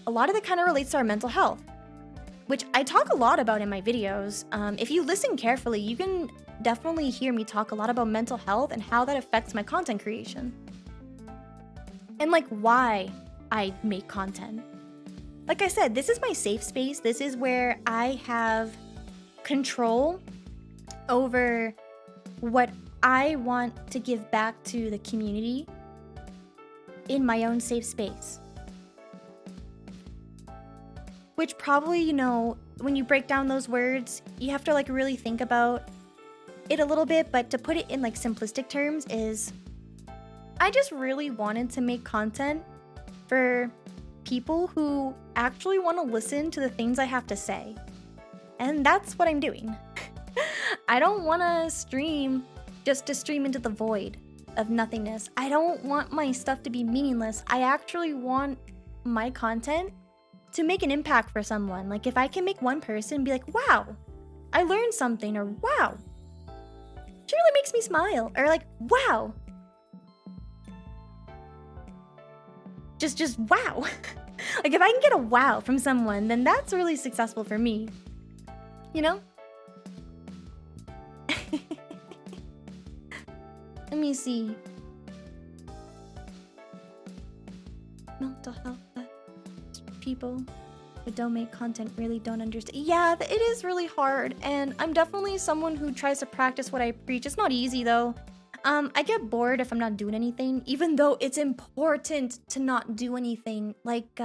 a lot of it kind of relates to our mental health, which I talk a lot about in my videos. If you listen carefully, you can definitely hear me talk a lot about mental health and how that affects my content creation. And like why I make content. Like I said, this is my safe space. This is where I have control over what I want to give back to the community in my own safe space. Which probably, you know, when you break down those words, you have to like really think about it a little bit, but to put it in like simplistic terms is I just really wanted to make content for people who actually want to listen to the things I have to say. And that's what I'm doing. I don't want to stream just to stream into the void of nothingness. I don't want my stuff to be meaningless. I actually want my content to make an impact for someone. Like if I can make one person be like, wow, I learned something, or wow, it really makes me smile, or like, wow, just wow. Like if I can get a wow from someone, then that's really successful for me, you know? Let me see. Mental health. People who don't make content really don't understand. Yeah, it is really hard, and I'm definitely someone who tries to practice what I preach. It's not easy though. I get bored if I'm not doing anything, even though it's important to not do anything. Like,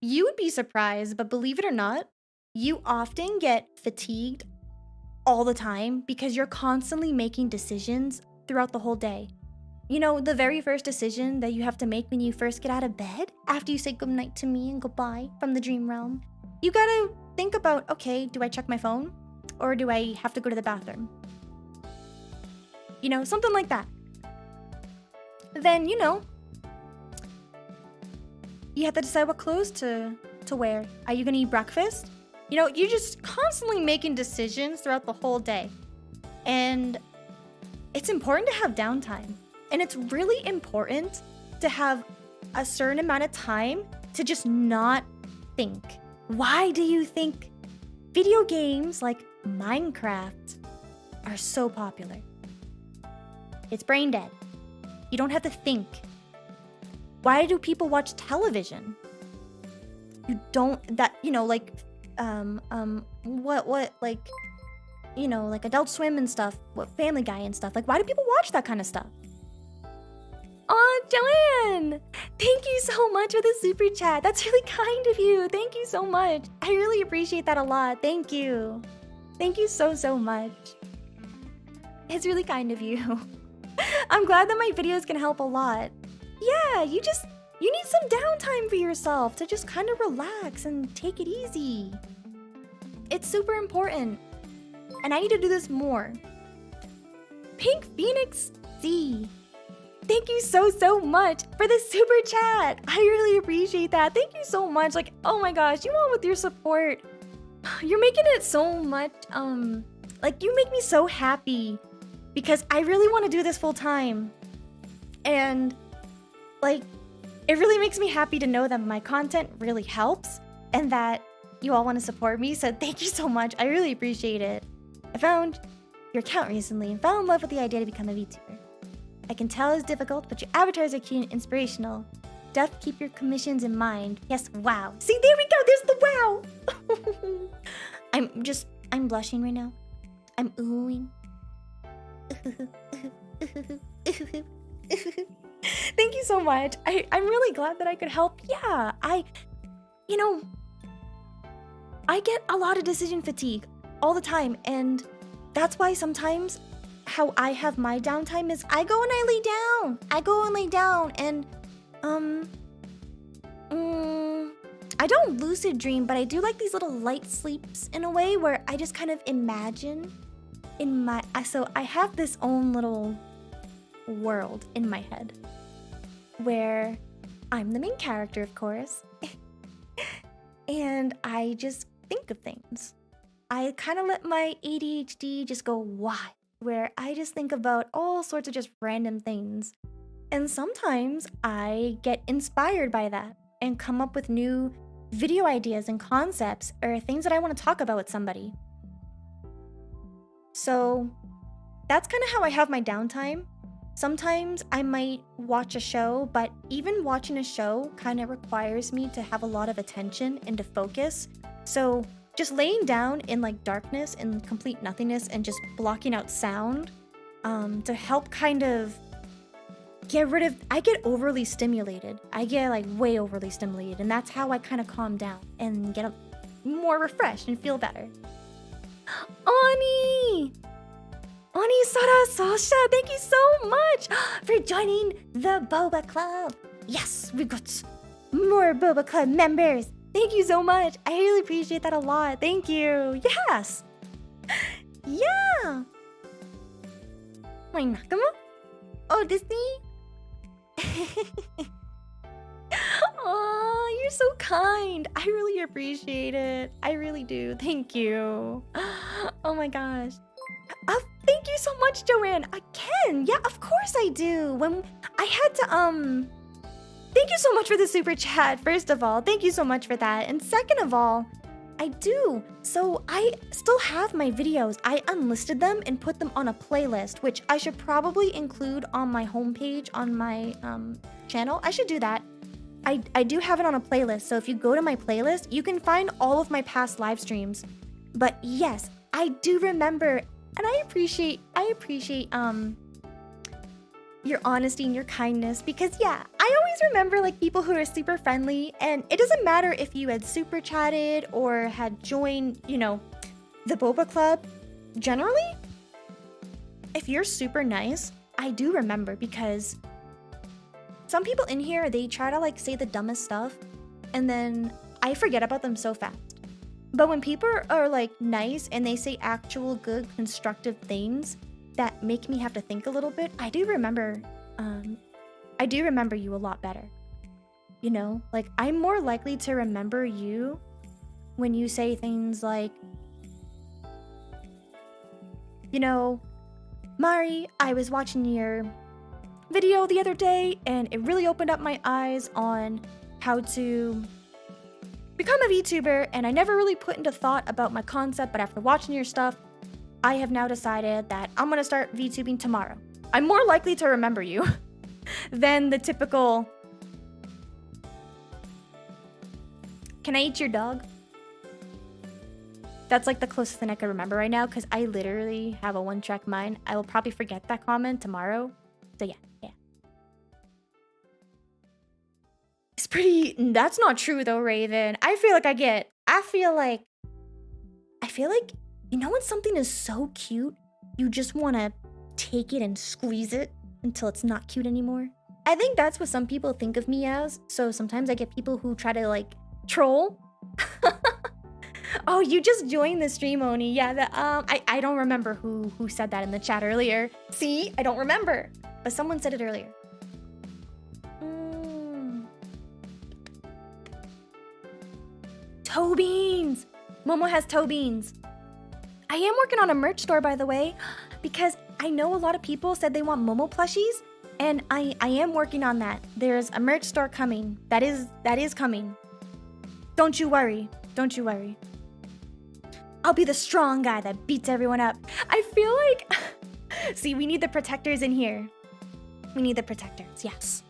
you would be surprised, but believe it or not, you often get fatigued all the time because you're constantly making decisions throughout the whole day. You know, the very first decision that you have to make when you first get out of bed, after you say goodnight to me and goodbye from the dream realm, you gotta think about, okay, do I check my phone? Or do I have to go to the bathroom? You know, something like that. Then, you know, you have to decide what clothes to wear. Are you gonna eat breakfast? You know, you're just constantly making decisions throughout the whole day. And it's important to have downtime. And it's really important to have a certain amount of time to just not think. Why do you think video games like Minecraft are so popular? It's brain dead. You don't have to think. Why do people watch television? You don't, you know, like, like, you know, like Adult Swim and stuff, Family Guy and stuff. Like, why do people watch that kind of stuff? Oh, Joanne! Thank you so much for the super chat. That's really kind of you. Thank you so much. I really appreciate that a lot. Thank you. Thank you so, so much. It's really kind of you. I'm glad that my videos can help a lot. Yeah, you need some downtime for yourself to just kind of relax and take it easy. It's super important. And I need to do this more. Pink Phoenix C. Thank you so, so much for the super chat. I really appreciate that. Thank you so much. Like, oh my gosh, you all with your support. You're making it so much, like you make me so happy because I really want to do this full time. And like, it really makes me happy to know that my content really helps and that you all want to support me. So thank you so much. I really appreciate it. I found your account recently and fell in love with the idea to become a VTuber. I can tell it's difficult, but your avatars are cute and inspirational. Def, keep your commissions in mind. Yes, wow. See, there we go. There's the wow. I'm blushing right now. I'm oohing. Thank you so much. I'm really glad that I could help. Yeah, I get a lot of decision fatigue all the time, and that's why sometimes how I have my downtime is I go and I lay down. and I I don't lucid dream, but I do like these little light sleeps in a way where I just kind of imagine in my... So I have this own little world in my head where I'm the main character, of course, and I just think of things. I kind of let my ADHD just go wild, where I just think about all sorts of just random things. And sometimes I get inspired by that and come up with new video ideas and concepts or things that I want to talk about with somebody. So that's kind of how I have my downtime. Sometimes I might watch a show, but even watching a show kind of requires me to have a lot of attention and to focus. So just laying down in like darkness and complete nothingness and just blocking out sound to help kind of get rid of... I get overly stimulated. I get like way overly stimulated, and that's how I kind of calm down and get more refreshed and feel better. Oni! Oni Sara Sasha, thank you so much for joining the Boba Club. Yes, we got more Boba Club members. Thank you so much. I really appreciate that a lot. Thank you. Yes. Yeah. My nakama? Oh, Disney? Oh, you're so kind. I really appreciate it. I really do. Thank you. Oh my gosh. Thank you so much, Joanne. Again, yeah, of course I do. When I had to, thank you so much for the super chat, first of all. Thank you so much for that. And second of all, I do. So I still have my videos. I unlisted them and put them on a playlist, which I should probably include on my homepage on my channel. I should do that. I do have it on a playlist. So if you go to my playlist, you can find all of my past live streams. But yes, I do remember, and I appreciate your honesty and your kindness, because yeah, I always remember like people who are super friendly, and it doesn't matter if you had super chatted or had joined, you know, the Boba Club. Generally, if you're super nice, I do remember, because some people in here, they try to like say the dumbest stuff and then I forget about them so fast. But when people are like nice and they say actual good constructive things that make me have to think a little bit, I do remember you a lot better. You know, like I'm more likely to remember you when you say things like, you know, Mari, I was watching your video the other day and it really opened up my eyes on how to become a VTuber, and I never really put into thought about my concept, but after watching your stuff, I have now decided that I'm gonna start VTubing tomorrow. I'm more likely to remember you than the typical, can I eat your dog? That's like the closest thing I can remember right now, because I literally have a one-track mind. I will probably forget that comment tomorrow. So yeah. It's pretty... That's not true though, Raven. I feel like, you know when something is so cute, you just want to take it and squeeze it until it's not cute anymore? I think that's what some people think of me as. So sometimes I get people who try to like troll. Oh, you just joined the stream, Oni. Yeah, I don't remember who said that in the chat earlier. See, I don't remember, but someone said it earlier. Toe beans! Momo has toe beans. I am working on a merch store, by the way, because I know a lot of people said they want Momo plushies, and I am working on that. There's a merch store coming. That is coming. Don't you worry. Don't you worry. I'll be the strong guy that beats everyone up. I feel like... See, we need the protectors in here. We need the protectors, yes.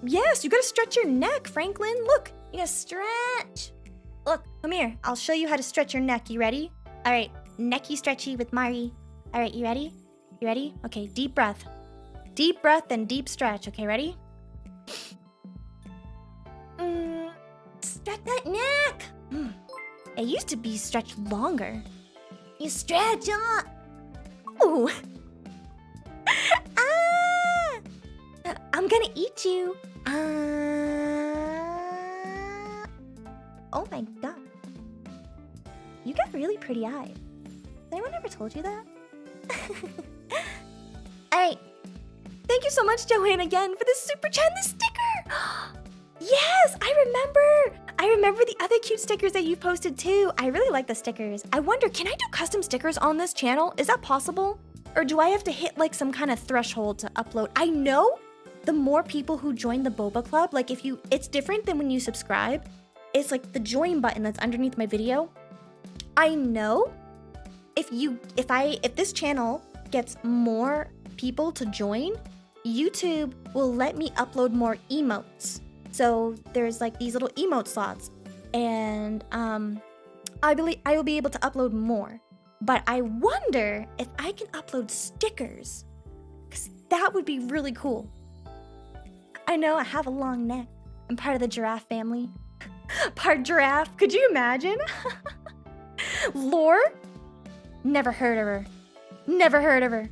Yes, you gotta stretch your neck, Franklin. Look, you gotta stretch. Look, come here. I'll show you how to stretch your neck. You ready? All right, necky stretchy with Mari. All right, you ready? You ready? Okay, deep breath. Deep breath and deep stretch. Okay, ready? Stretch that neck. It used to be stretched longer. You stretch up. Ooh. Ah! I'm gonna eat you. Oh my god. You got really pretty eyes. Has anyone ever told you that? Alright. Thank you so much, Joanne, again, for the super chat and the sticker! Yes, I remember the other cute stickers that you posted too. I really like the stickers. I wonder, can I do custom stickers on this channel? Is that possible? Or do I have to hit like some kind of threshold to upload? I know the more people who join the Boba Club, like it's different than when you subscribe. It's like the join button that's underneath my video. I know if this channel gets more people to join, YouTube will let me upload more emotes. So there's like these little emote slots, and I will be able to upload more. But I wonder if I can upload stickers, because that would be really cool. I know I have a long neck. I'm part of the giraffe family. Part giraffe. Could you imagine? Lore? Never heard of her. Never heard of her.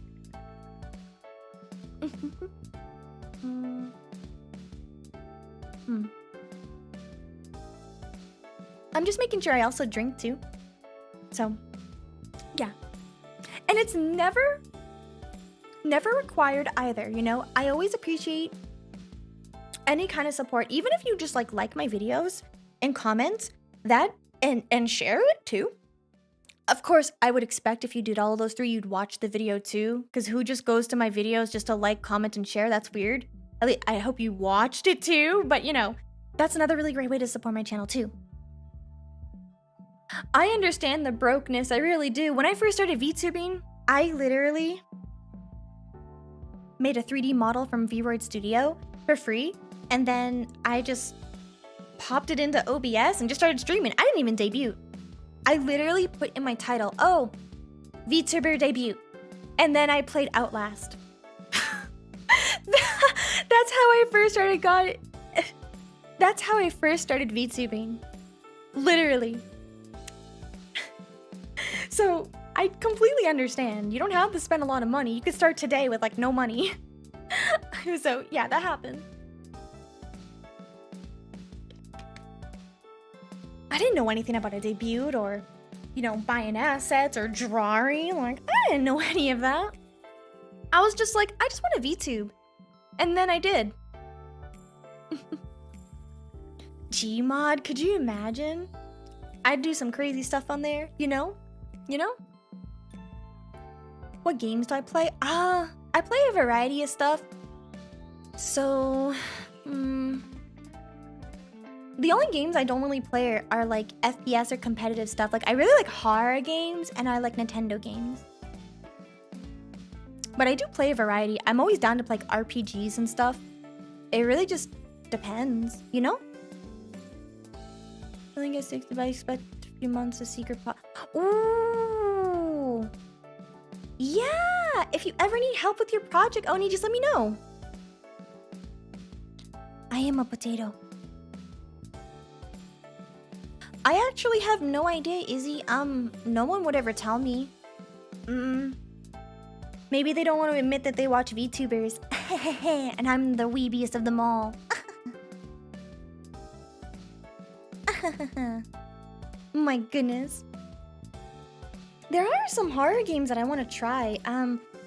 I'm just making sure I also drink too. So, yeah. And it's never required either, you know? I always appreciate any kind of support, even if you just like my videos and comment that and share it too. Of course, I would expect if you did all of those three, you'd watch the video too, because who just goes to my videos just to like, comment, and share? That's weird. At least I hope you watched it too, but you know, that's another really great way to support my channel too. I understand the brokenness, I really do. When I first started VTubing, I literally made a 3D model from VRoid Studio for free, and then I just popped it into OBS and just started streaming. I didn't even debut. I literally put in my title, oh, VTuber debut, and then I played Outlast. That's how I first started That's how I first started VTubing. Literally. So, I completely understand. You don't have to spend a lot of money. You could start today with like no money. So, yeah, that happened. I didn't know anything about a debut or, you know, buying assets or drawing. Like, I didn't know any of that. I was just like, I just want a VTube. And then I did. Gmod, could you imagine? I'd do some crazy stuff on there, you know? You know? What games do I play? I play a variety of stuff. So, the only games I don't really play are like FPS or competitive stuff. Like, I really like horror games and I like Nintendo games. But I do play a variety. I'm always down to play like RPGs and stuff. It really just depends, you know? I think it's 60, but I expect a few months of secret pot. Ooh! Yeah! If you ever need help with your project, Oni, just let me know. I am a potato. I actually have no idea, Izzy. No one would ever tell me. Maybe they don't want to admit that they watch vTubers. And I'm the weebiest of them all. My goodness. There are some horror games that I want to try.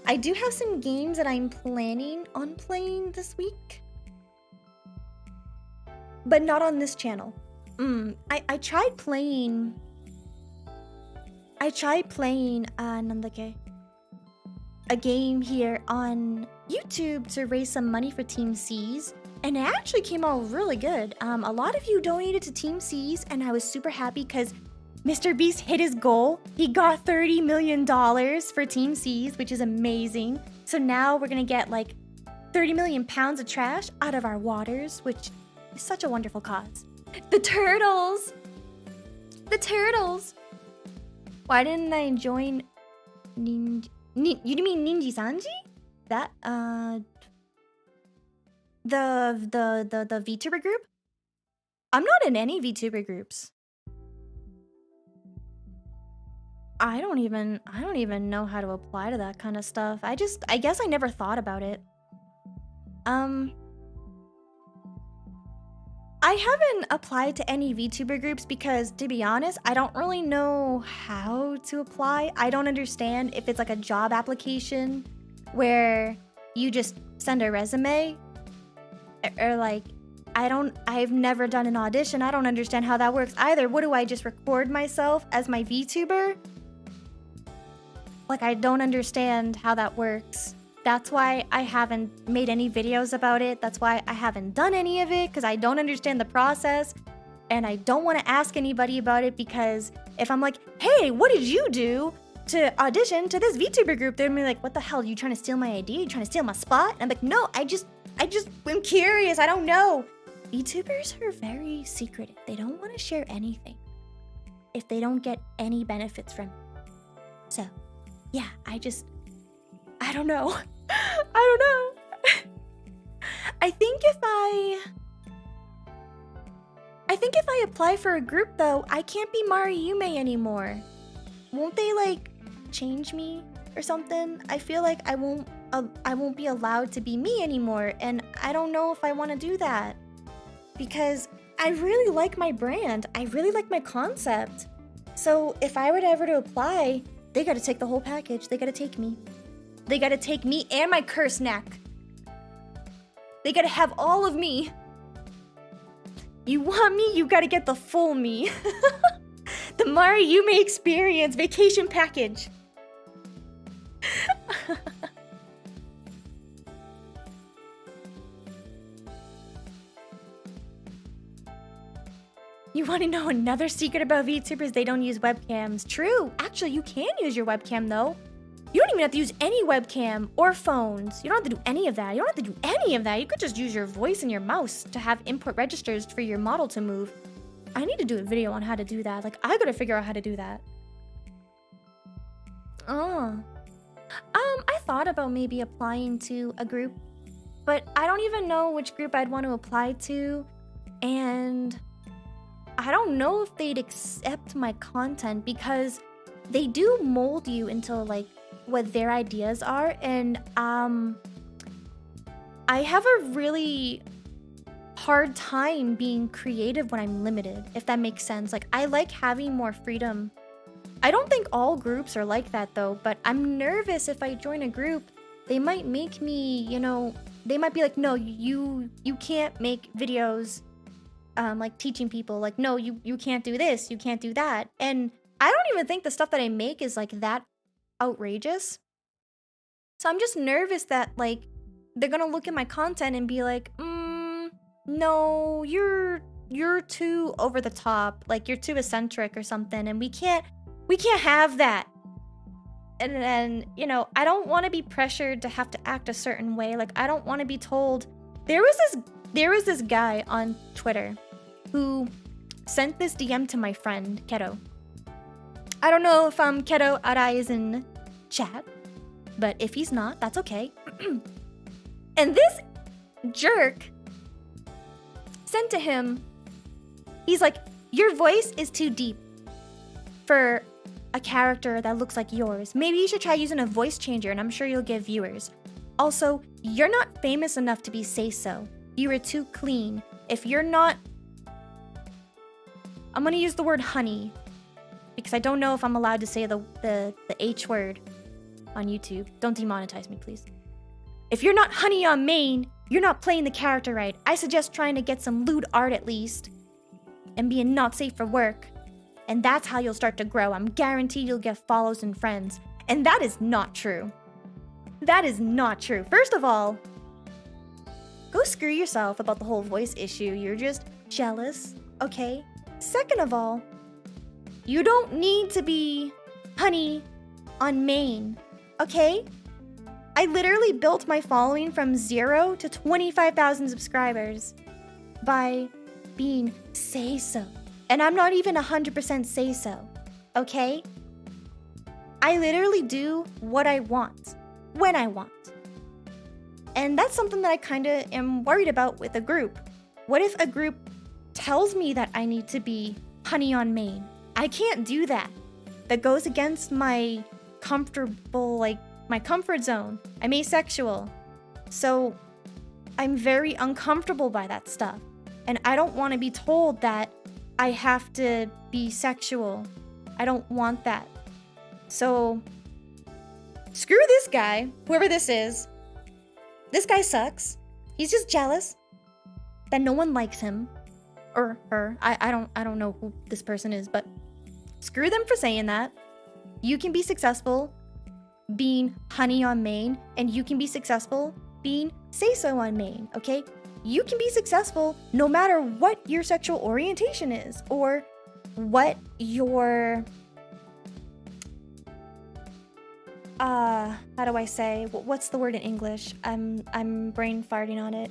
I do have some games that I'm planning on playing this week. But not on this channel. I tried playing... a game here on YouTube to raise some money for Team C's, and it actually came out really good. A lot of you donated to Team C's, and I was super happy because Mr. Beast hit his goal. He got $30 million for Team C's, which is amazing. So now we're gonna get like 30 million pounds of trash out of our waters, which is such a wonderful cause. The turtles! The turtles! Why didn't I join Ninja? You mean Ninji Sanji? That, the VTuber group? I'm not in any VTuber groups. I don't even know how to apply to that kind of stuff. I guess I never thought about it. I haven't applied to any VTuber groups because, to be honest, I don't really know how to apply. I don't understand if it's like a job application where you just send a resume or like, I've never done an audition. I don't understand how that works either. What do I just record myself as my VTuber? Like, I don't understand how that works. That's why I haven't made any videos about it. That's why I haven't done any of it, because I don't understand the process. And I don't want to ask anybody about it, because if I'm like, hey, what did you do to audition to this VTuber group? They're gonna be like, what the hell? Are you trying to steal my idea? You trying to steal my spot? And I'm like, no, I just am curious. I don't know. VTubers are very secretive. They don't want to share anything if they don't get any benefits from it. So, yeah, I don't know. I don't know. I think if I apply for a group though, I can't be mariyume anymore. Won't they like change me or something? I feel like I won't be allowed to be me anymore, and I don't know if I want to do that. Because I really like my brand. I really like my concept. So if I were ever to apply, they gotta take the whole package. They gotta take me. They gotta take me and my curse neck. They gotta have all of me. You want me, you gotta get the full me. The mariyume experience vacation package. You want to know another secret about VTubers? They don't use webcams. True. Actually, you can use your webcam though. You don't even have to use any webcam or phones. You don't have to do any of that. You don't have to do any of that. You could just use your voice and your mouse to have input registers for your model to move. I need to do a video on how to do that. Like, I gotta figure out how to do that. Oh. I thought about maybe applying to a group, but I don't even know which group I'd want to apply to, and I don't know if they'd accept my content because they do mold you into like what their ideas are, and I have a really hard time being creative when I'm limited, if that makes sense. Like, I like having more freedom. I don't think all groups are like that though, but I'm nervous if I join a group, they might make me, you know, they might be like, no, you can't make videos like teaching people, like, no, you can't do this, you can't do that. And I don't even think the stuff that I make is like that outrageous. So I'm just nervous that like they're gonna look at my content and be like, no, you're too over the top, like you're too eccentric or something, and we can't have that. And then, you know, I don't want to be pressured to have to act a certain way. Like, I don't want to be told. There was this guy on Twitter who sent this DM to my friend Keto. I don't know if Keto Arai is in chat, but if he's not, that's okay. And this jerk sent to him, he's like, your voice is too deep for a character that looks like yours. Maybe you should try using a voice changer, and I'm sure you'll get viewers. Also, you're not famous enough to be say-so. You are too clean. If you're not... I'm gonna use the word honey, because I don't know if I'm allowed to say the H word on YouTube. Don't demonetize me, please. If you're not honey on main, you're not playing the character right. I suggest trying to get some lewd art at least, and being not safe for work. And that's how you'll start to grow. I'm guaranteed you'll get follows and friends. And that is not true. That is not true. First of all, go screw yourself about the whole voice issue. You're just jealous, okay? Second of all, you don't need to be honey on main, okay? I literally built my following from 0 to 25,000 subscribers by being say-so. And I'm not even 100% say-so, okay? I literally do what I want, when I want. And that's something that I kind of am worried about with a group. What if a group tells me that I need to be honey on main? I can't do that. That goes against my comfortable, like, my comfort zone. I'm asexual. So I'm very uncomfortable by that stuff. And I don't want to be told that I have to be sexual. I don't want that. So, screw this guy, whoever this is. This guy sucks. He's just jealous that no one likes him. Or her. I don't know who this person is, but screw them for saying that. You can be successful being honey on main, and you can be successful being say-so on main, okay? You can be successful no matter what your sexual orientation is, or what your how do I say, what's the word in English? I'm brain farting on it.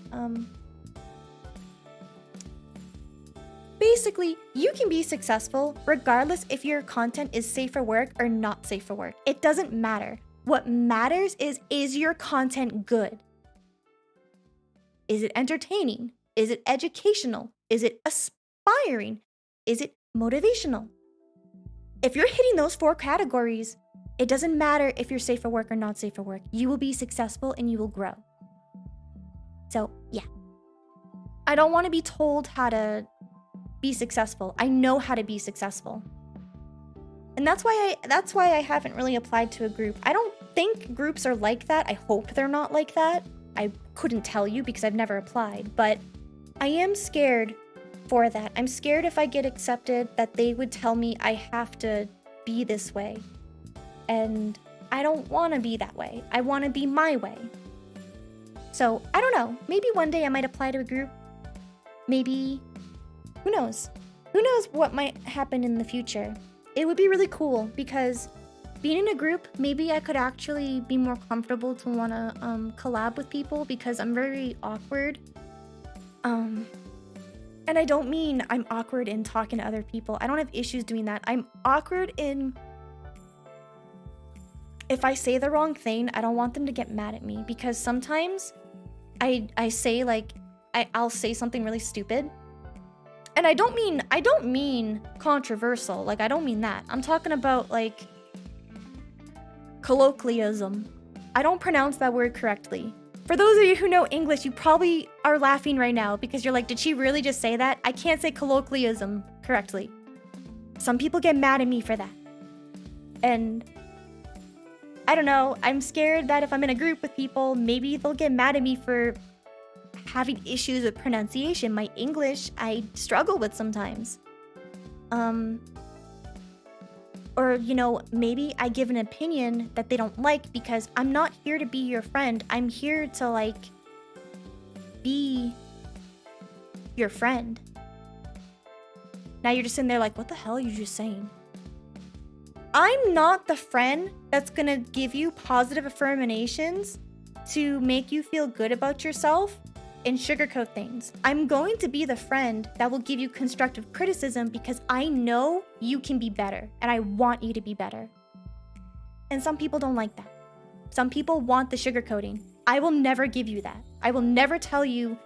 Basically, you can be successful regardless if your content is safe for work or not safe for work. It doesn't matter. What matters is your content good? Is it entertaining? Is it educational? Is it aspiring? Is it motivational? If you're hitting those 4 categories, it doesn't matter if you're safe for work or not safe for work. You will be successful and you will grow. So, yeah. I don't want to be told how to be successful. I know how to be successful. And that's why I haven't really applied to a group. I don't think groups are like that. I hope they're not like that. I couldn't tell you because I've never applied, but I am scared for that. I'm scared if I get accepted that they would tell me I have to be this way. And I don't want to be that way. I want to be my way. So, I don't know. Maybe one day I might apply to a group. Maybe, who knows? Who knows what might happen in the future? It would be really cool because being in a group, maybe I could actually be more comfortable to want to collab with people because I'm very awkward. And I don't mean I'm awkward in talking to other people. I don't have issues doing that. I'm awkward in if I say the wrong thing, I don't want them to get mad at me because sometimes I say like I'll say something really stupid. And I don't mean controversial. Like I don't mean that. I'm talking about like colloquialism. I don't pronounce that word correctly. For those of you who know English, you probably are laughing right now because you're like, did she really just say that? I can't say colloquialism correctly. Some people get mad at me for that. And I don't know, I'm scared that if I'm in a group with people, maybe they'll get mad at me for having issues with pronunciation. My English, I struggle with sometimes. Or, you know, maybe I give an opinion that they don't like because I'm not here to be your friend. I'm here to, like, be your friend. Now you're just sitting there like, what the hell are you just saying? I'm not the friend that's gonna give you positive affirmations to make you feel good about yourself and sugarcoat things. I'm going to be the friend that will give you constructive criticism because I know you can be better and I want you to be better. And some people don't like that. Some people want the sugarcoating. I will never give you that. I will never tell you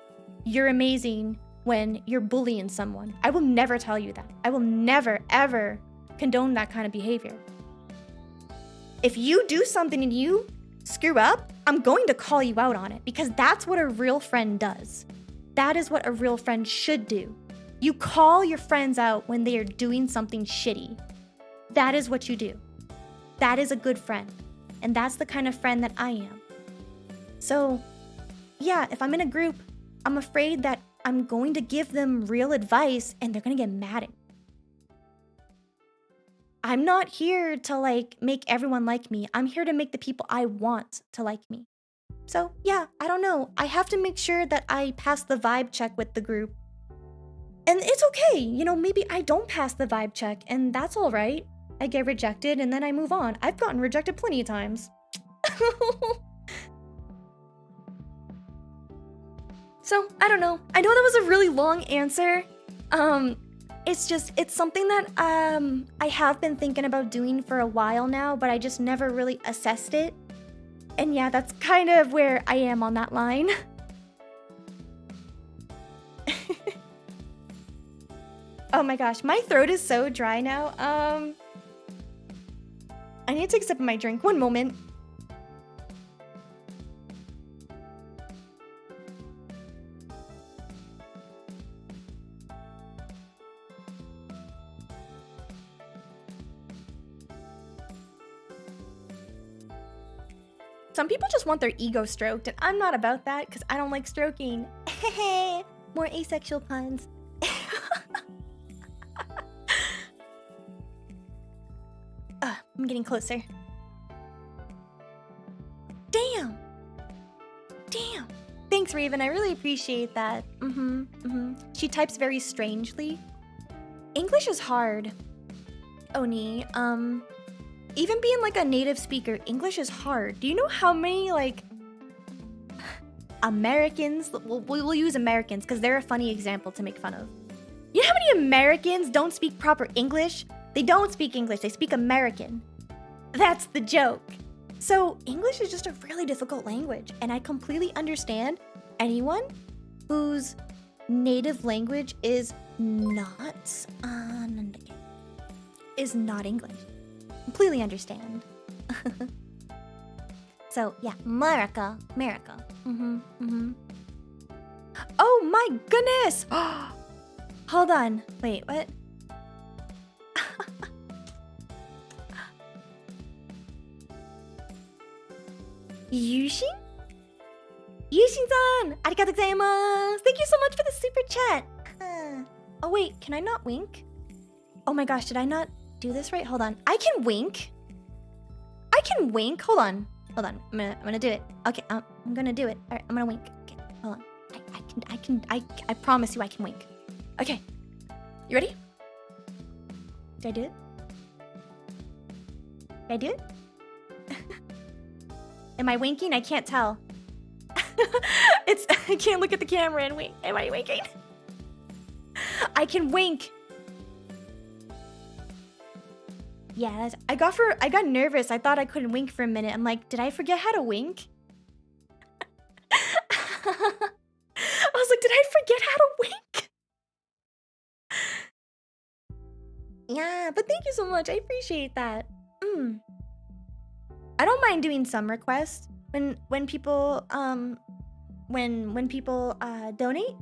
you're amazing when you're bullying someone. I will never tell you that. I will never, ever condone that kind of behavior. If you do something and you screw up, I'm going to call you out on it because that's what a real friend does. That is what a real friend should do. You call your friends out when they are doing something shitty. That is what you do. That is a good friend. And that's the kind of friend that I am. So, yeah, if I'm in a group, I'm afraid that I'm going to give them real advice and they're going to get mad at me. I'm not here to like make everyone like me. I'm here to make the people I want to like me. So yeah, I don't know. I have to make sure that I pass the vibe check with the group. And it's okay. You know, maybe I don't pass the vibe check and that's all right. I get rejected and then I move on. I've gotten rejected plenty of times. So I don't know. I know that was a really long answer. It's something that I have been thinking about doing for a while now, but I just never really assessed it. And yeah, that's kind of where I am on that line. Oh my gosh, my throat is so dry now. I need to take a sip of my drink. One moment. Some people just want their ego stroked, and I'm not about that because I don't like stroking. More asexual puns. I'm getting closer. Damn. Damn. Thanks, Raven. I really appreciate that. She types very strangely. English is hard. Oni, even being like a native speaker, English is hard. Do you know how many like Americans, we'll use Americans because they're a funny example to make fun of. You know how many Americans don't speak proper English? They don't speak English, they speak American. That's the joke. So English is just a really difficult language, and I completely understand anyone whose native language is not English. Completely understand. So yeah, America. Oh my goodness! Hold on. Wait, what? Yushin? Yushin-san! Arigatou gozaimasu! Thank you so much for the super chat! Oh wait, can I not wink? Oh my gosh, did I not do this right? Hold on. I can wink! I can wink! Hold on. I'm gonna do it. Okay, I'm gonna do it. Alright, I'm gonna wink. Okay, hold on. I promise you I can wink. Okay. You ready? Did I do it? Did I do it? Am I winking? I can't tell. I can't look at the camera and wink. Am I winking? I can wink. Yeah, I got nervous. I thought I couldn't wink for a minute. I'm like, did I forget how to wink? I was like, did I forget how to wink? Yeah, but thank you so much. I appreciate that. I don't mind doing some requests when people when people donate.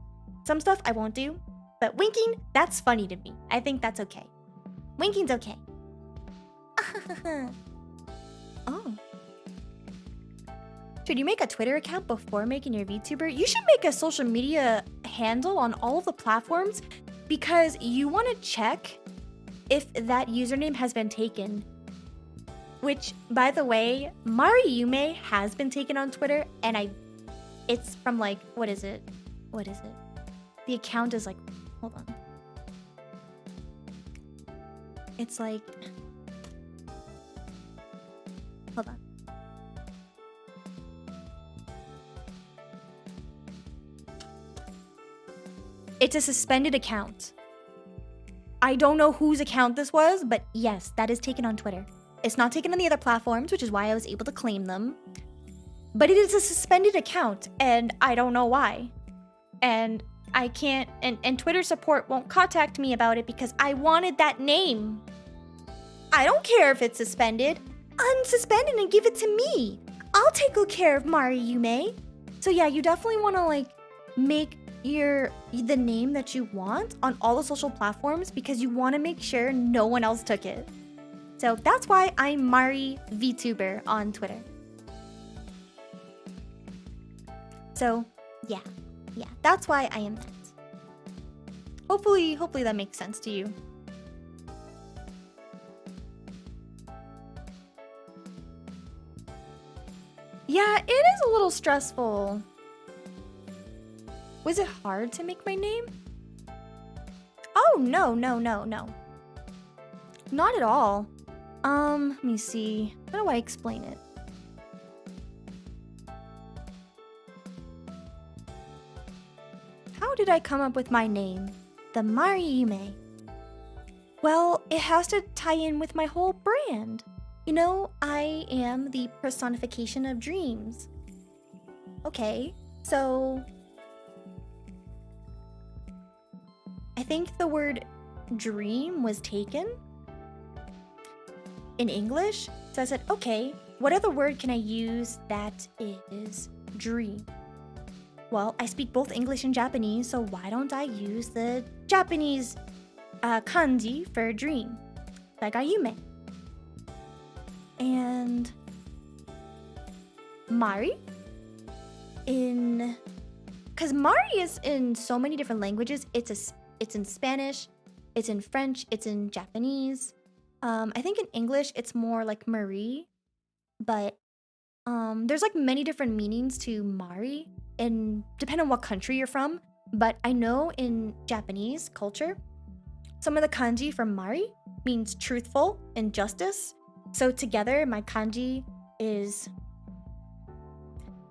Some stuff I won't do, but winking, that's funny to me. I think that's okay. Winking's okay. Oh. Should you make a Twitter account before making your VTuber? You should make a social media handle on all of the platforms because you want to check if that username has been taken. Which, by the way, mariyume has been taken on Twitter, and it's from like, what is it? The account is like, hold on. It's like, hold on. It's a suspended account. I don't know whose account this was, but yes, that is taken on Twitter. It's not taken on the other platforms, which is why I was able to claim them. But it is a suspended account, and I don't know why. And I can't, and Twitter support won't contact me about it because I wanted that name. I don't care if it's suspended. Unsuspend it and give it to me. I'll take good care of mariyume. So yeah, you definitely want to like make the name that you want on all the social platforms because you want to make sure no one else took it. So that's why I'm Mari vTuber on Twitter. So yeah, that's why I am that. Hopefully that makes sense to you. Yeah, it is a little stressful. Was it hard to make my name? Oh, no. Not at all. Let me see. How do I explain it? How did I come up with my name? The mariyume. Well, it has to tie in with my whole brand. You know, I am the personification of dreams. Okay, so I think the word dream was taken in English. So I said, okay, what other word can I use that is dream? Well, I speak both English and Japanese, so why don't I use the Japanese kanji for dream? So I got Yume. And Mari in... Because Mari is in so many different languages. It's in Spanish, it's in French, it's in Japanese. I think in English it's more like Marie, but there's like many different meanings to Mari, and depending on what country you're from. But I know in Japanese culture, some of the kanji for Mari means truthful and justice. So together, my kanji is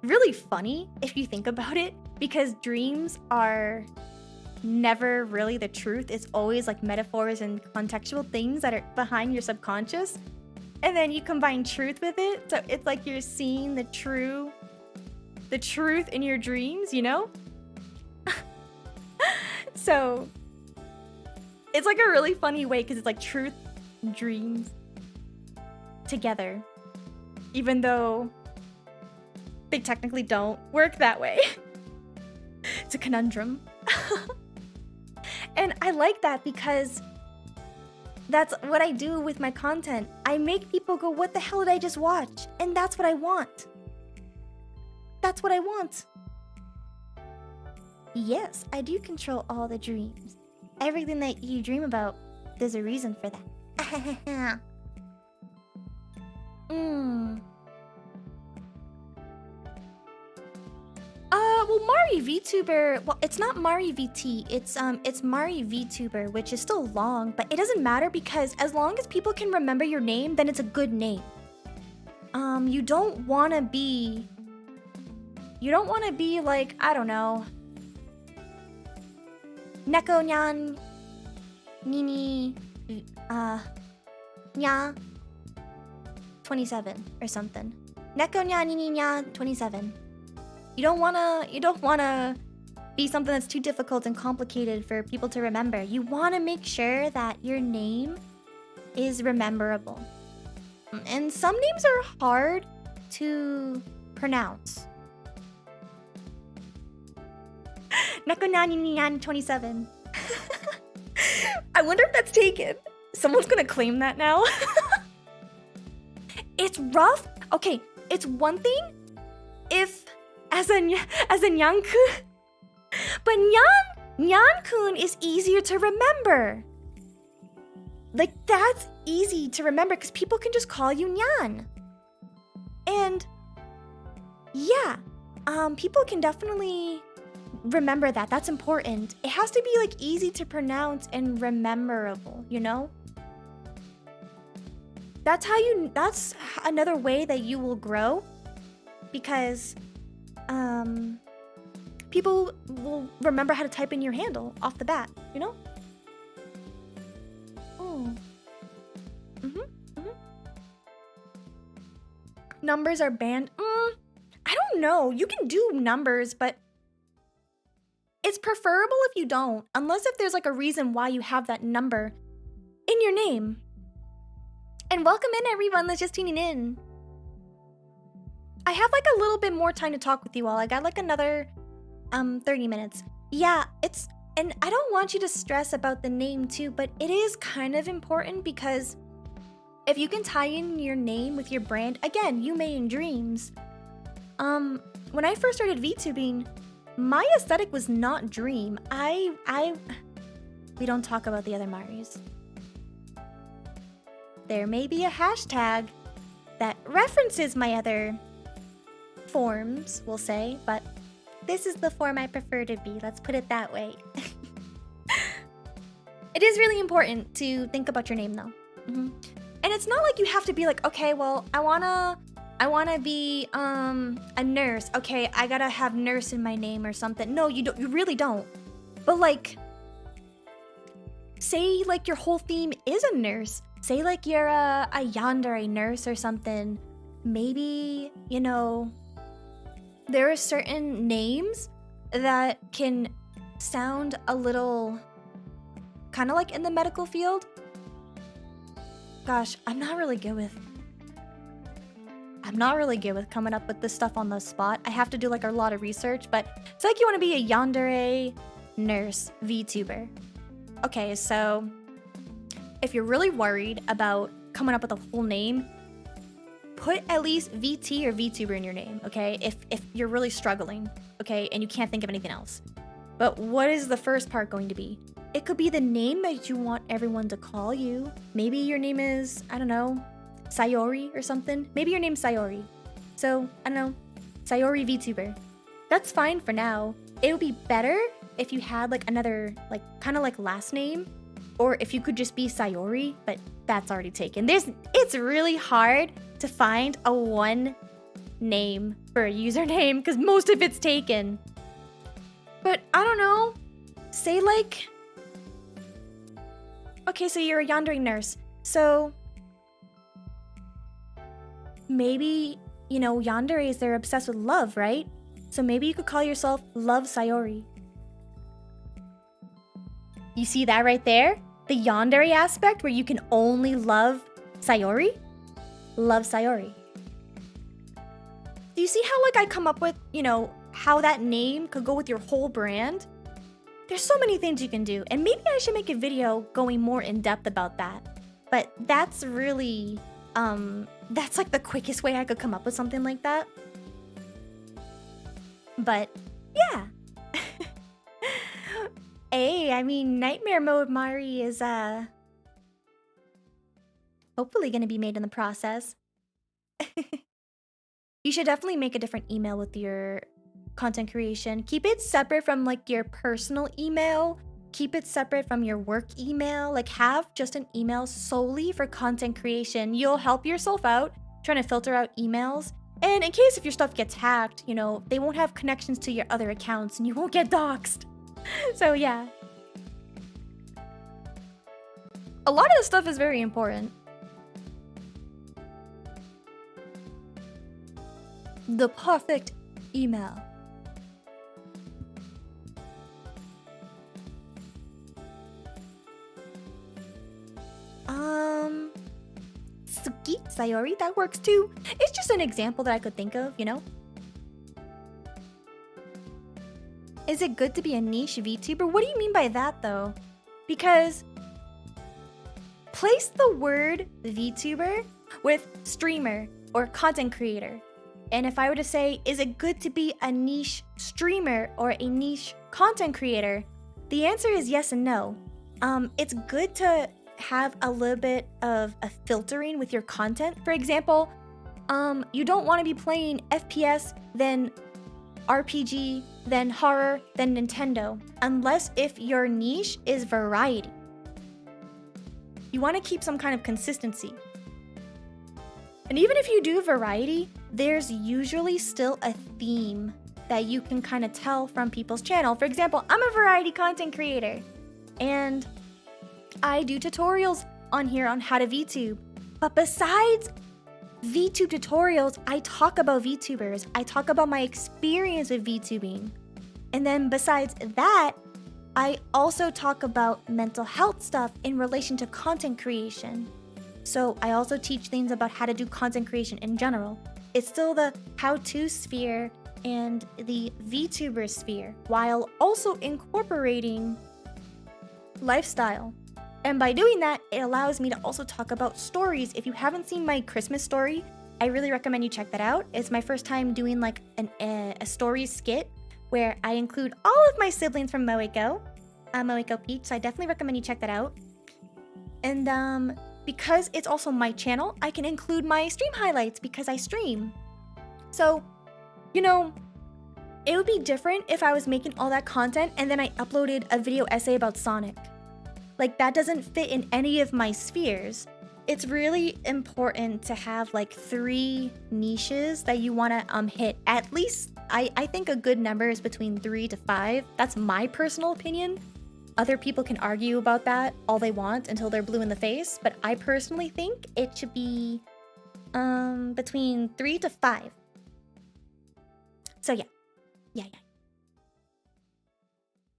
really funny if you think about it, because dreams are never really the truth. It's always like metaphors and contextual things that are behind your subconscious. And then you combine truth with it. So it's like you're seeing the truth in your dreams, you know? So it's like a really funny way, because it's like truth and dreams together, even though they technically don't work that way. It's a conundrum. And I like that because that's what I do with my content. I make people go, what the hell did I just watch? And that's what I want. That's what I want. Yes, I do control all the dreams. Everything that you dream about, there's a reason for that. Well, Mari vTuber, well, it's not Mari VT, it's Mari vTuber, which is still long, but it doesn't matter because as long as people can remember your name, then it's a good name. You don't want to be like, I don't know, Neko Nyan Nini Nya 27 or something. Neko Nya Nini Nya 27. You don't wanna be something that's too difficult and complicated for people to remember. You wanna make sure that your name is rememberable. And some names are hard to pronounce. Nakonani 27. I wonder if that's taken. Someone's gonna claim that now. It's rough. Okay, it's one thing if as a Nyan-kun, but Nyan-kun is easier to remember. Like, that's easy to remember because people can just call you Nyan. And yeah, people can definitely remember that. That's important. It has to be like easy to pronounce and rememberable, you know? That's another way that you will grow, because people will remember how to type in your handle off the bat, you know? Numbers are banned. I don't know. You can do numbers, but it's preferable if you don't, unless if there's like a reason why you have that number in your name. And welcome in everyone that's just tuning in. I have like a little bit more time to talk with you all. I got like another 30 minutes. Yeah, and I don't want you to stress about the name too, but it is kind of important because if you can tie in your name with your brand, again, Yume in dreams. When I first started VTubing, my aesthetic was not dream. We don't talk about the other Maris. There may be a hashtag that references my other forms, we'll say, but this is the form I prefer to be. Let's put it that way. It is really important to think about your name though. And it's not like you have to be like, okay, well, I wanna be a nurse. Okay, I gotta have nurse in my name or something. No, you don't. You really don't. But like, say like your whole theme is a nurse. Say like you're a yandere nurse or something. Maybe, you know, there are certain names that can sound a little kind of like in the medical field. Gosh, I'm not really good with coming up with this stuff on the spot. I have to do like a lot of research, but it's like you want to be a yandere nurse VTuber. Okay, so if you're really worried about coming up with a full name, put at least VT or VTuber in your name, okay? If you're really struggling, okay, and you can't think of anything else. But what is the first part going to be? It could be the name that you want everyone to call you. Maybe your name is, I don't know, Sayori or something. Maybe your name's Sayori. So, I don't know, Sayori VTuber. That's fine for now. It would be better if you had like another, like kind of like last name, or if you could just be Sayori, but that's already taken. It's really hard to find a one name for a username because most of it's taken. But I don't know, say like, okay, so you're a yandere nurse. So maybe, you know, yanderes, they're obsessed with love, right? So maybe you could call yourself Love Sayori. You see that right there? The yandere aspect where you can only love Sayori? Love Sayori. Do you see how like I come up with, you know, how that name could go with your whole brand? There's so many things you can do, and maybe I should make a video going more in depth about that. But that's really, that's like the quickest way I could come up with something like that. But yeah. Hey, I mean, Nightmare Mode Mari is hopefully gonna be made in the process. You should definitely make a different email with your content creation. Keep it separate from like your personal email. Keep it separate from your work email. Like have just an email solely for content creation. You'll help yourself out trying to filter out emails. And in case if your stuff gets hacked, you know, they won't have connections to your other accounts and you won't get doxxed. So yeah. A lot of this stuff is very important. The perfect email. Skits, Sayori, that works too. It's just an example that I could think of, you know? Is it good to be a niche VTuber? What do you mean by that though? Because place the word VTuber with streamer or content creator. And if I were to say, is it good to be a niche streamer or a niche content creator? The answer is yes and no. It's good to have a little bit of a filtering with your content. For example, you don't want to be playing FPS, then RPG, then horror, then Nintendo, unless if your niche is variety. You want to keep some kind of consistency. And even if you do variety, there's usually still a theme that you can kind of tell from people's channel. For example, I'm a variety content creator, and I do tutorials on here on how to VTube. But besides VTube tutorials, I talk about VTubers. I talk about my experience with VTubing. And then besides that, I also talk about mental health stuff in relation to content creation. So I also teach things about how to do content creation in general. It's still the how-to sphere and the VTuber sphere, while also incorporating lifestyle. And by doing that, it allows me to also talk about stories. If you haven't seen my Christmas story, I really recommend you check that out. It's my first time doing like a story skit where I include all of my siblings from Moeko, Moeko Peach, so I definitely recommend you check that out. And because it's also my channel, I can include my stream highlights because I stream. So, you know, it would be different if I was making all that content and then I uploaded a video essay about Sonic. Like, that doesn't fit in any of my spheres. It's really important to have like 3 niches that you want to hit. At least, I think a good number is between 3 to 5. That's my personal opinion. Other people can argue about that all they want until they're blue in the face, but I personally think it should be between 3 to 5. So yeah.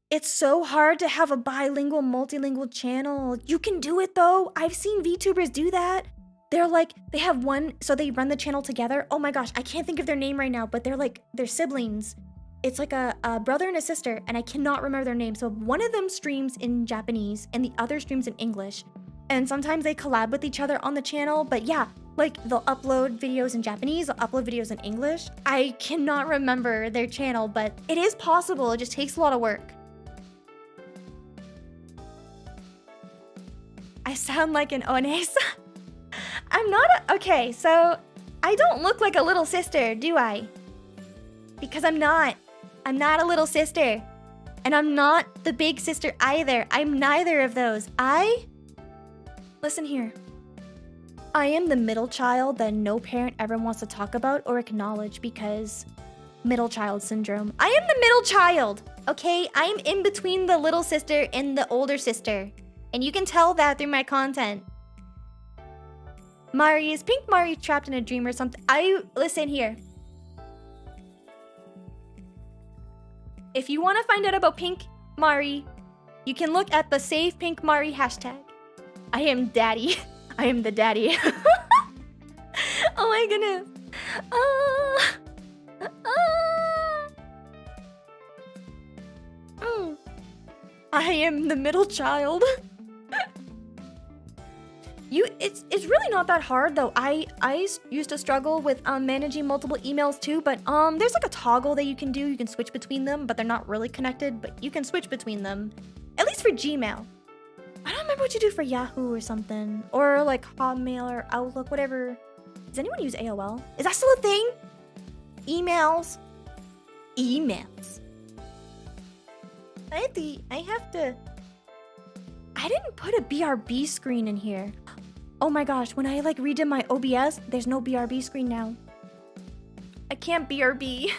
It's so hard to have a bilingual, multilingual channel. You can do it though. I've seen VTubers do that. They're like, they have one, so they run the channel together. Oh my gosh, I can't think of their name right now, but they're siblings. It's like a brother and a sister, and I cannot remember their name. So one of them streams in Japanese and the other streams in English. And sometimes they collab with each other on the channel. But yeah, Like, they'll upload videos in Japanese, they'll upload videos in English. I cannot remember their channel, but it is possible. It just takes a lot of work. I sound like an Onesa. I'm not a... Okay, so I don't look like a little sister, do I? Because I'm not. I'm not a little sister. And I'm not the big sister either. I'm neither of those. Listen here. I am the middle child that no parent ever wants to talk about or acknowledge because middle child syndrome. I am the middle child, okay? I'm in between the little sister and the older sister. And you can tell that through my content. Mari, is Pink Mari trapped in a dream or something? Listen here. If you want to find out about Pink Mari, you can look at the Save Pink Mari hashtag. I am daddy. I am the daddy. Oh my goodness. I am the middle child. It's really not that hard though. I used to struggle with managing multiple emails too, but there's like a toggle that you can do. You can switch between them, but they're not really connected, but you can switch between them. At least for Gmail. I don't remember what you do for Yahoo or something. Or like Hotmail or Outlook, whatever. Does anyone use AOL? Is that still a thing? Emails. I didn't put a BRB screen in here. Oh my gosh, when I like redid my OBS, there's no BRB screen now. I can't BRB.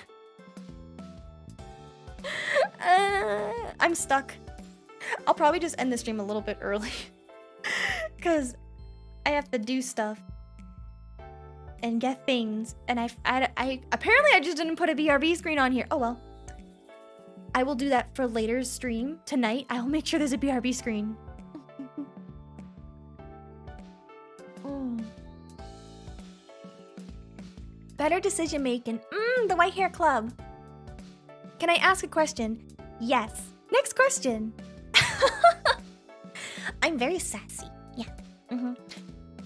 I'm stuck. I'll probably just end the stream a little bit early. Because I have to do stuff. And get things. And apparently I just didn't put a BRB screen on here. Oh well. I will do that for later stream. Tonight, I'll make sure there's a BRB screen. Better decision making. The White Hair Club. Can I ask a question? Yes. Next question. I'm very sassy. Yeah.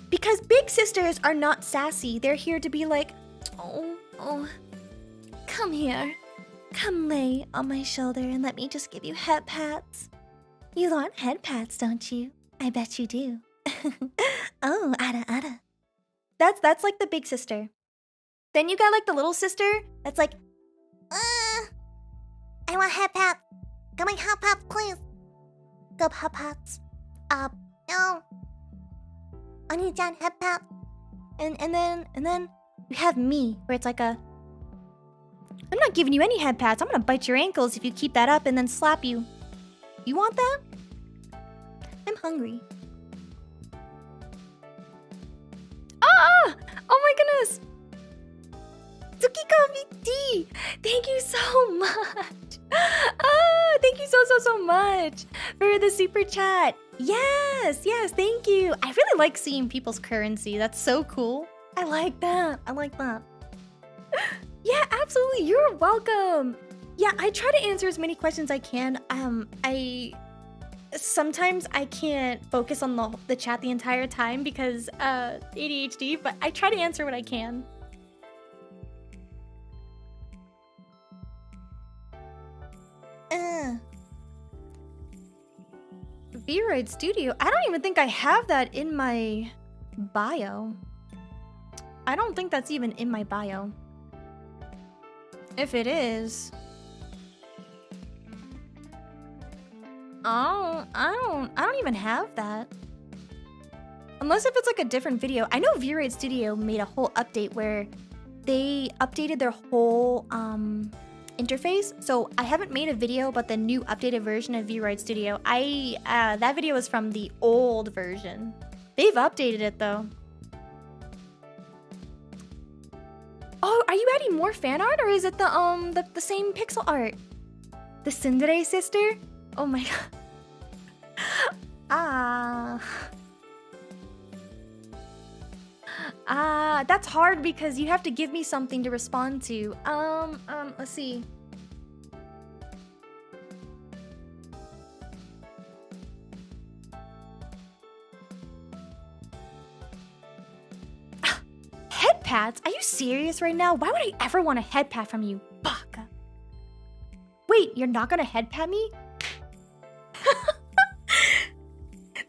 Because big sisters are not sassy. They're here to be like, oh, come here. Come lay on my shoulder and let me just give you head pats. You want head pats, don't you? I bet you do. Oh, ada. That's like the big sister. Then you got like the little sister that's like, I want head pats. Give me head pats, please. Go head pats. No. I need John head pat. And then you have me, where it's like I'm not giving you any head pats. I'm gonna bite your ankles if you keep that up and then slap you. You want that? I'm hungry. Oh my goodness! Tsuki Coffee Tea! Thank you so much! Thank you so much for the super chat. Yes, thank you. I really like seeing people's currency. That's so cool. I like that. Yeah, absolutely. You're welcome. Yeah, I try to answer as many questions I can. Sometimes I can't focus on the chat the entire time because ADHD, but I try to answer what I can. V-Ride Studio? I don't even think I have that in my bio. I don't think that's even in my bio. If it is... Oh, I don't even have that. Unless if it's like a different video. I know V-Ride Studio made a whole update where they updated their whole interface. So I haven't made a video about the new updated version of V-Ride Studio. That video was from the old version. They've updated it though. Oh, are you adding more fan art or is it the same pixel art? The Tsundere sister? Oh my god. That's hard because you have to give me something to respond to. Let's see. pats? Are you serious right now? Why would I ever want a head pat from you? Baka. Wait, you're not gonna head pat me?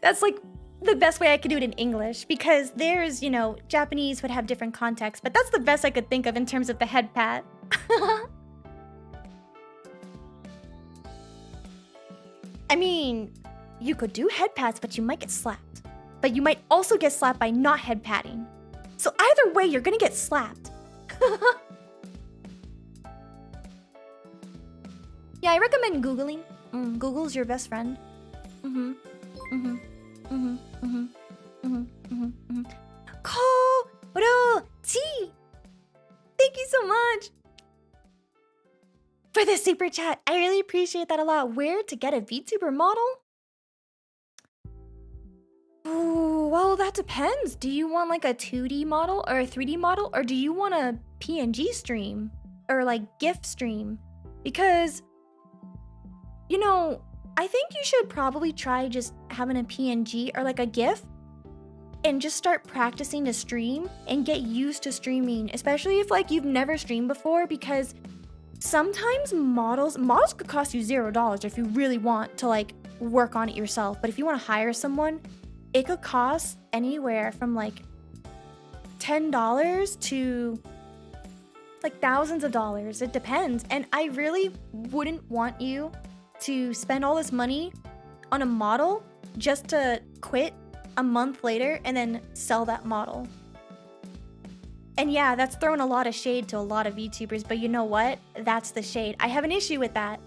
That's like the best way I could do it in English, because there's, you know, Japanese would have different contexts, but that's the best I could think of in terms of the head pat. I mean, you could do head pats, but you might get slapped. But you might also get slapped by not head patting. So either way, you're gonna get slapped. Yeah, I recommend Googling. Google's your best friend. Ko-ro-ti! Thank you so much for the super chat. I really appreciate that a lot. Where to get a VTuber model? Ooh, well, that depends. Do you want like a 2D model or a 3D model, or do you want a PNG stream or like GIF stream? Because, you know, I think you should probably try just having a PNG or like a GIF and just start practicing to stream and get used to streaming, especially if like you've never streamed before, because sometimes models could cost you $0 if you really want to like work on it yourself. But if you want to hire someone, it could cost anywhere from like $10 to like thousands of dollars. It depends. And I really wouldn't want you to spend all this money on a model just to quit a month later and then sell that model. And yeah, that's throwing a lot of shade to a lot of VTubers, but you know what? That's the shade. I have an issue with that.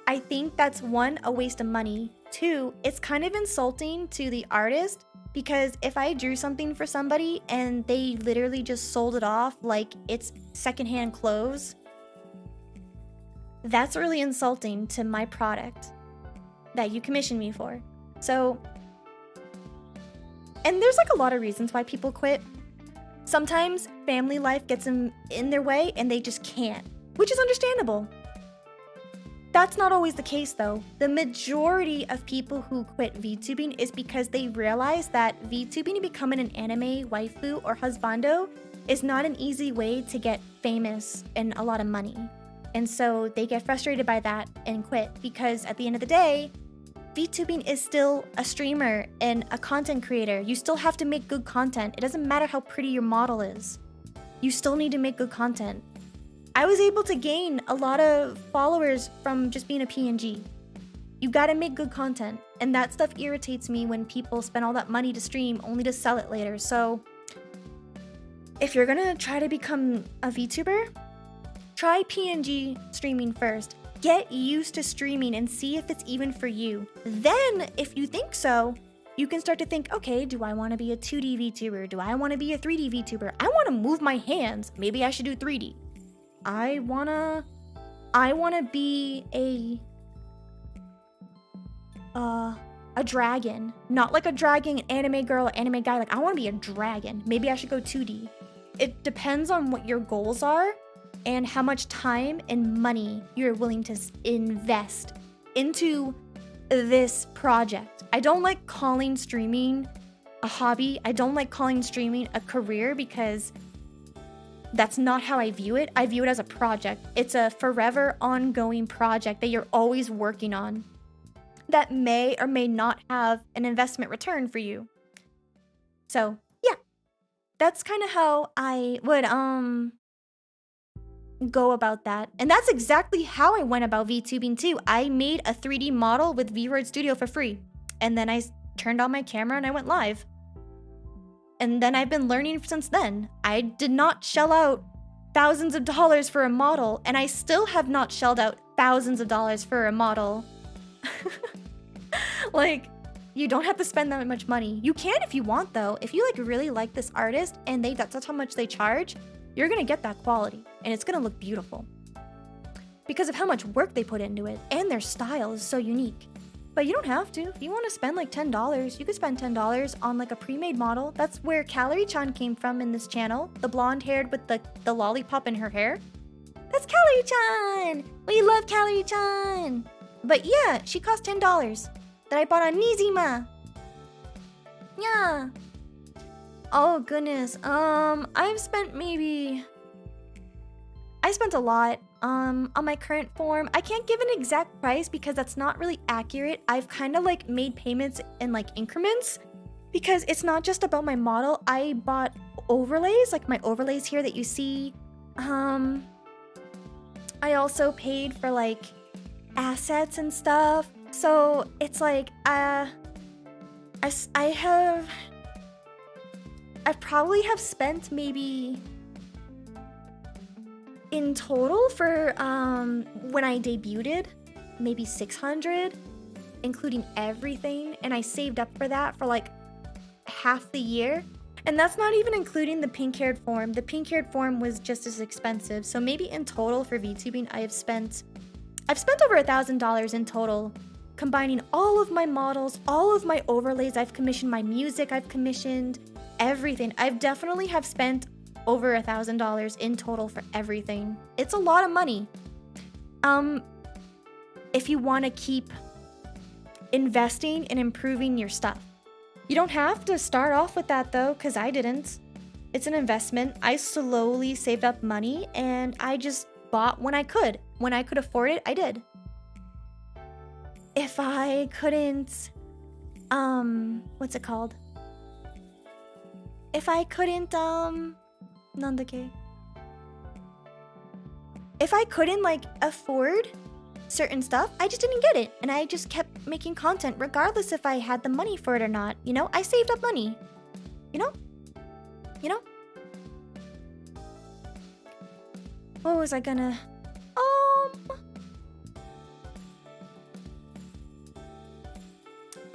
I think that's one, a waste of money. Two, it's kind of insulting to the artist, because if I drew something for somebody and they literally just sold it off like it's secondhand clothes, that's really insulting to my product that you commissioned me for. So, and there's like a lot of reasons why people quit. Sometimes family life gets in their way and they just can't, which is understandable. That's not always the case though. The majority of people who quit VTubing is because they realize that VTubing and becoming an anime waifu or husbando is not an easy way to get famous and a lot of money. And so they get frustrated by that and quit, because at the end of the day, VTubing is still a streamer and a content creator. You still have to make good content. It doesn't matter how pretty your model is. You still need to make good content. I was able to gain a lot of followers from just being a PNG. You gotta make good content, and that stuff irritates me when people spend all that money to stream only to sell it later. So if you're gonna try to become a VTuber, try PNG streaming first. Get used to streaming and see if it's even for you. Then, if you think so, you can start to think, okay, do I want to be a 2D VTuber? Do I want to be a 3D VTuber? I want to move my hands. Maybe I should do 3D. I wanna be a dragon. Not like a dragon anime girl or anime guy. Like, I want to be a dragon. Maybe I should go 2D. It depends on what your goals are and how much time and money you're willing to invest into this project. I don't like calling streaming a hobby. I don't like calling streaming a career, because that's not how I view it. I view it as a project. It's a forever ongoing project that you're always working on that may or may not have an investment return for you. So yeah, that's kind of how I would go about that. And that's exactly how I went about VTubing too. I made a 3D model with VRoid Studio for free. And then I turned on my camera and I went live. And then I've been learning since then. I did not shell out thousands of dollars for a model, and I still have not shelled out thousands of dollars for a model. Like, you don't have to spend that much money. You can if you want though. If you like really like this artist and that's how much they charge, you're gonna get that quality and it's gonna look beautiful because of how much work they put into it, and their style is so unique. But you don't have to. If you want to spend like $10, you could spend $10 on like a pre-made model. That's where Calorie-chan came from in this channel. The blonde-haired with the lollipop in her hair. That's Calorie-chan! We love Calorie-chan! But yeah, she cost $10 that I bought on Nizima. Yeah. Oh goodness. I've spent maybe... I spent a lot on my current form. I can't give an exact price because that's not really accurate. I've kind of like made payments in like increments because it's not just about my model. I bought overlays, like my overlays here that you see. I also paid for like assets and stuff. So it's like I probably have spent maybe in total for when I debuted maybe 600, including everything, and I saved up for that for like half the year. And that's not even including the pink-haired form. The pink-haired form was just as expensive. So maybe in total for VTubing, I've spent over $1,000 in total, combining all of my models, all of my overlays. I've commissioned my music, I've commissioned everything. I've definitely have spent over $1,000 in total for everything. It's a lot of money. If you want to keep investing and improving your stuff. You don't have to start off with that though, because I didn't. It's an investment. I slowly saved up money and I just bought when I could. When I could afford it, I did. If I couldn't, what's it called? If I couldn't, if I couldn't like afford certain stuff, I just didn't get it. And I just kept making content regardless if I had the money for it or not. You know, I saved up money. You know? What was I gonna...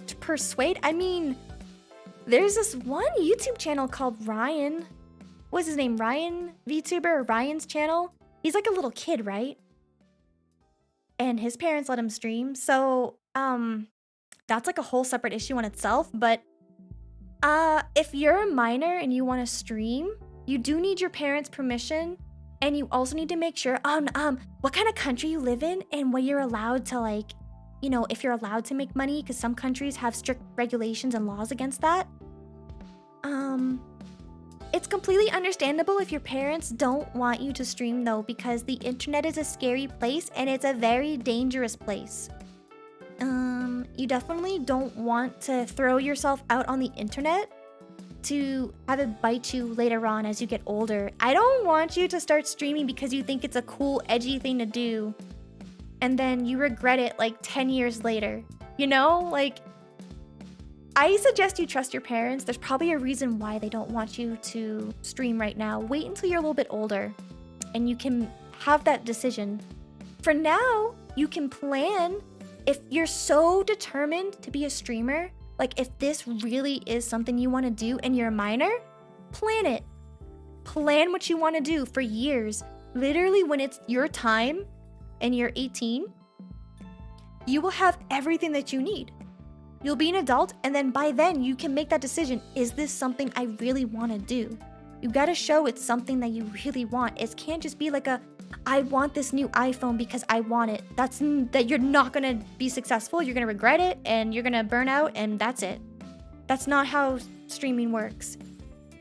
To persuade? I mean, there's this one YouTube channel called Ryan. What's his name? Ryan vTuber, or Ryan's channel? He's like a little kid, right? And his parents let him stream. So, that's like a whole separate issue on itself. But if you're a minor and you want to stream, you do need your parents' permission. And you also need to make sure what kind of country you live in and what you're allowed to, like, you know, if you're allowed to make money, because some countries have strict regulations and laws against that. It's completely understandable if your parents don't want you to stream though, because the internet is a scary place and it's a very dangerous place. You definitely don't want to throw yourself out on the internet to have it bite you later on as you get older. I don't want you to start streaming because you think it's a cool, edgy thing to do, and then you regret it like 10 years later. You know, like, I suggest you trust your parents. There's probably a reason why they don't want you to stream right now. Wait until you're a little bit older and you can have that decision. For now, you can plan. If you're so determined to be a streamer, like if this really is something you want to do and you're a minor, plan it. Plan what you want to do for years. Literally, when it's your time and you're 18, you will have everything that you need. You'll be an adult, and then by then you can make that decision. Is this something I really want to do? You gotta show it's something that you really want. It can't just be like I want this new iPhone because I want it. That you're not gonna be successful. You're gonna regret it and you're gonna burn out, and that's it. That's not how streaming works.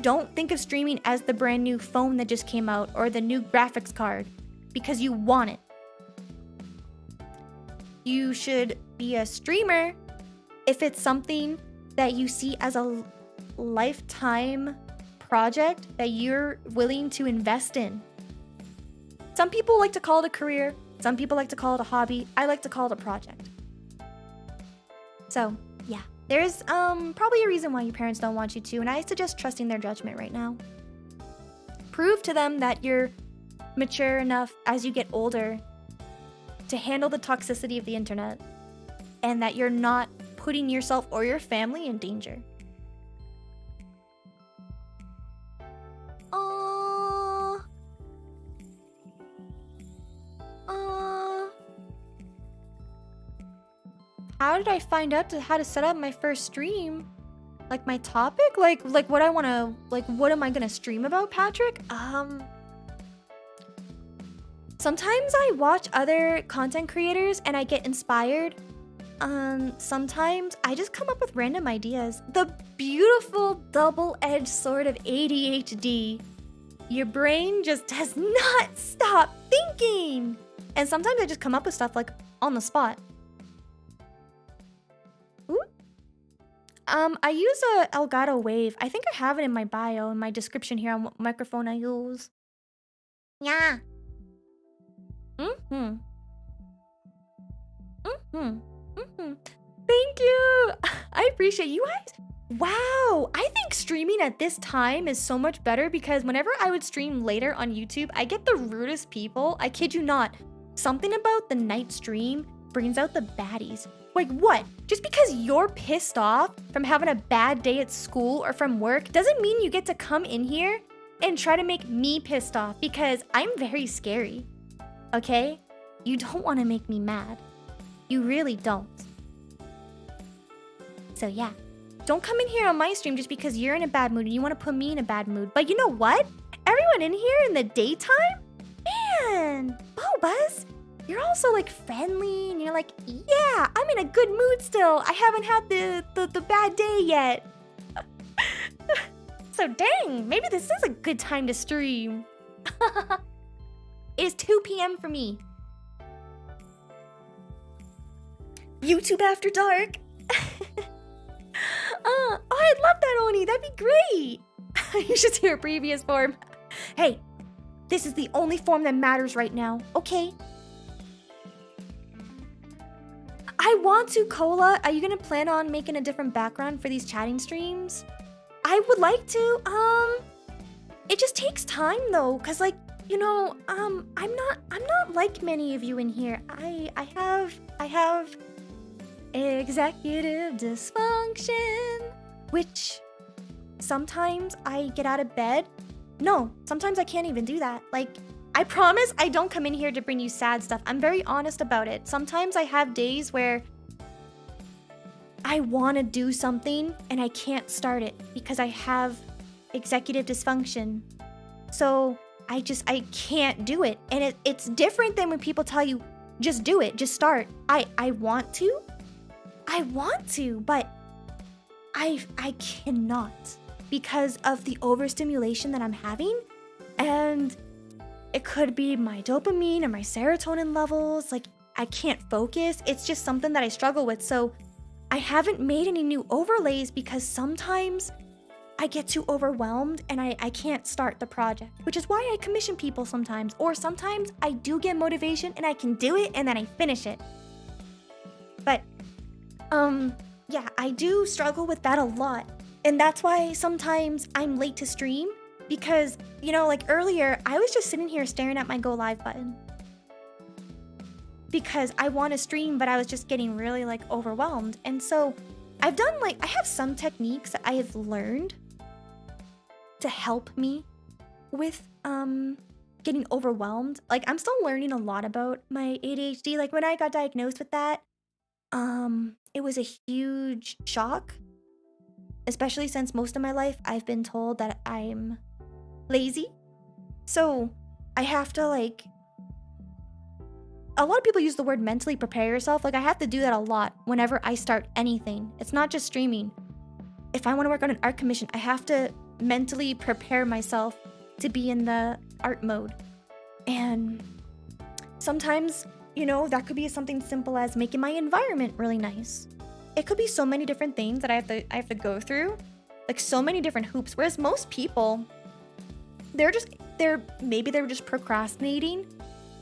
Don't think of streaming as the brand new phone that just came out or the new graphics card because you want it. You should be a streamer if it's something that you see as a lifetime project that you're willing to invest in. Some people like to call it a career. Some people like to call it a hobby. I like to call it a project. So, yeah. There's probably a reason why your parents don't want you to, and I suggest trusting their judgment right now. Prove to them that you're mature enough as you get older to handle the toxicity of the internet, and that you're not putting yourself or your family in danger. How did I find out how to set up my first stream? Like my topic? Like what I want to, like what am I going to stream about, Patrick? Sometimes I watch other content creators and I get inspired sometimes I just come up with random ideas. The beautiful double-edged sword of ADHD. Your brain just does not stop thinking. And sometimes I just come up with stuff like on the spot. Ooh. I use a Elgato Wave. I think I have it in my bio, in my description here on what microphone I use. Yeah. Thank you. I appreciate you guys. Wow, I think streaming at this time is so much better because whenever I would stream later on YouTube, I get the rudest people. I kid you not. Something about the night stream brings out the baddies. Like what? Just because you're pissed off from having a bad day at school or from work doesn't mean you get to come in here and try to make me pissed off because I'm very scary. Okay? You don't want to make me mad. You really don't. So yeah. Don't come in here on my stream just because you're in a bad mood and you want to put me in a bad mood. But you know what? Everyone in here in the daytime? Man! Oh, Buzz! You're also like friendly and you're like, yeah, I'm in a good mood still. I haven't had the bad day yet. So dang, maybe this is a good time to stream. It's 2 p.m. for me. YouTube After Dark. Oh, I'd love that, Oni. That'd be great. You should see her previous form. Hey, this is the only form that matters right now, okay? I want to, Cola. Are you gonna plan on making a different background for these chatting streams? I would like to. It just takes time though, cause like, you know, I'm not like many of you in here. I have executive dysfunction, which sometimes I get out of bed. No, sometimes I can't even do that. Like, I promise I don't come in here to bring you sad stuff. I'm very honest about it. Sometimes I have days where I want to do something and I can't start it because I have executive dysfunction. So I can't do it. And it's different than when people tell you, just do it, just start. I want to, but I cannot because of the overstimulation that I'm having. And it could be my dopamine or my serotonin levels. Like, I can't focus. It's just something that I struggle with. So I haven't made any new overlays because sometimes I get too overwhelmed and I can't start the project, which is why I commission people sometimes. Or sometimes I do get motivation and I can do it and then I finish it. But yeah, I do struggle with that a lot. And that's why sometimes I'm late to stream because, you know, like earlier, I was just sitting here staring at my go live button because I want to stream, but I was just getting really like overwhelmed. And so I have some techniques that I have learned to help me with getting overwhelmed. Like, I'm still learning a lot about my ADHD. Like, when I got diagnosed with that, it was a huge shock, especially since most of my life I've been told that I'm lazy. So I have to, like, a lot of people use the word mentally prepare yourself. Like, I have to do that a lot whenever I start anything. It's not just streaming. If I want to work on an art commission, I have to mentally prepare myself to be in the art mode. And sometimes, you know, that could be something simple as making my environment really nice. It could be so many different things that I have to go through, like so many different hoops. Whereas most people, maybe they're just procrastinating.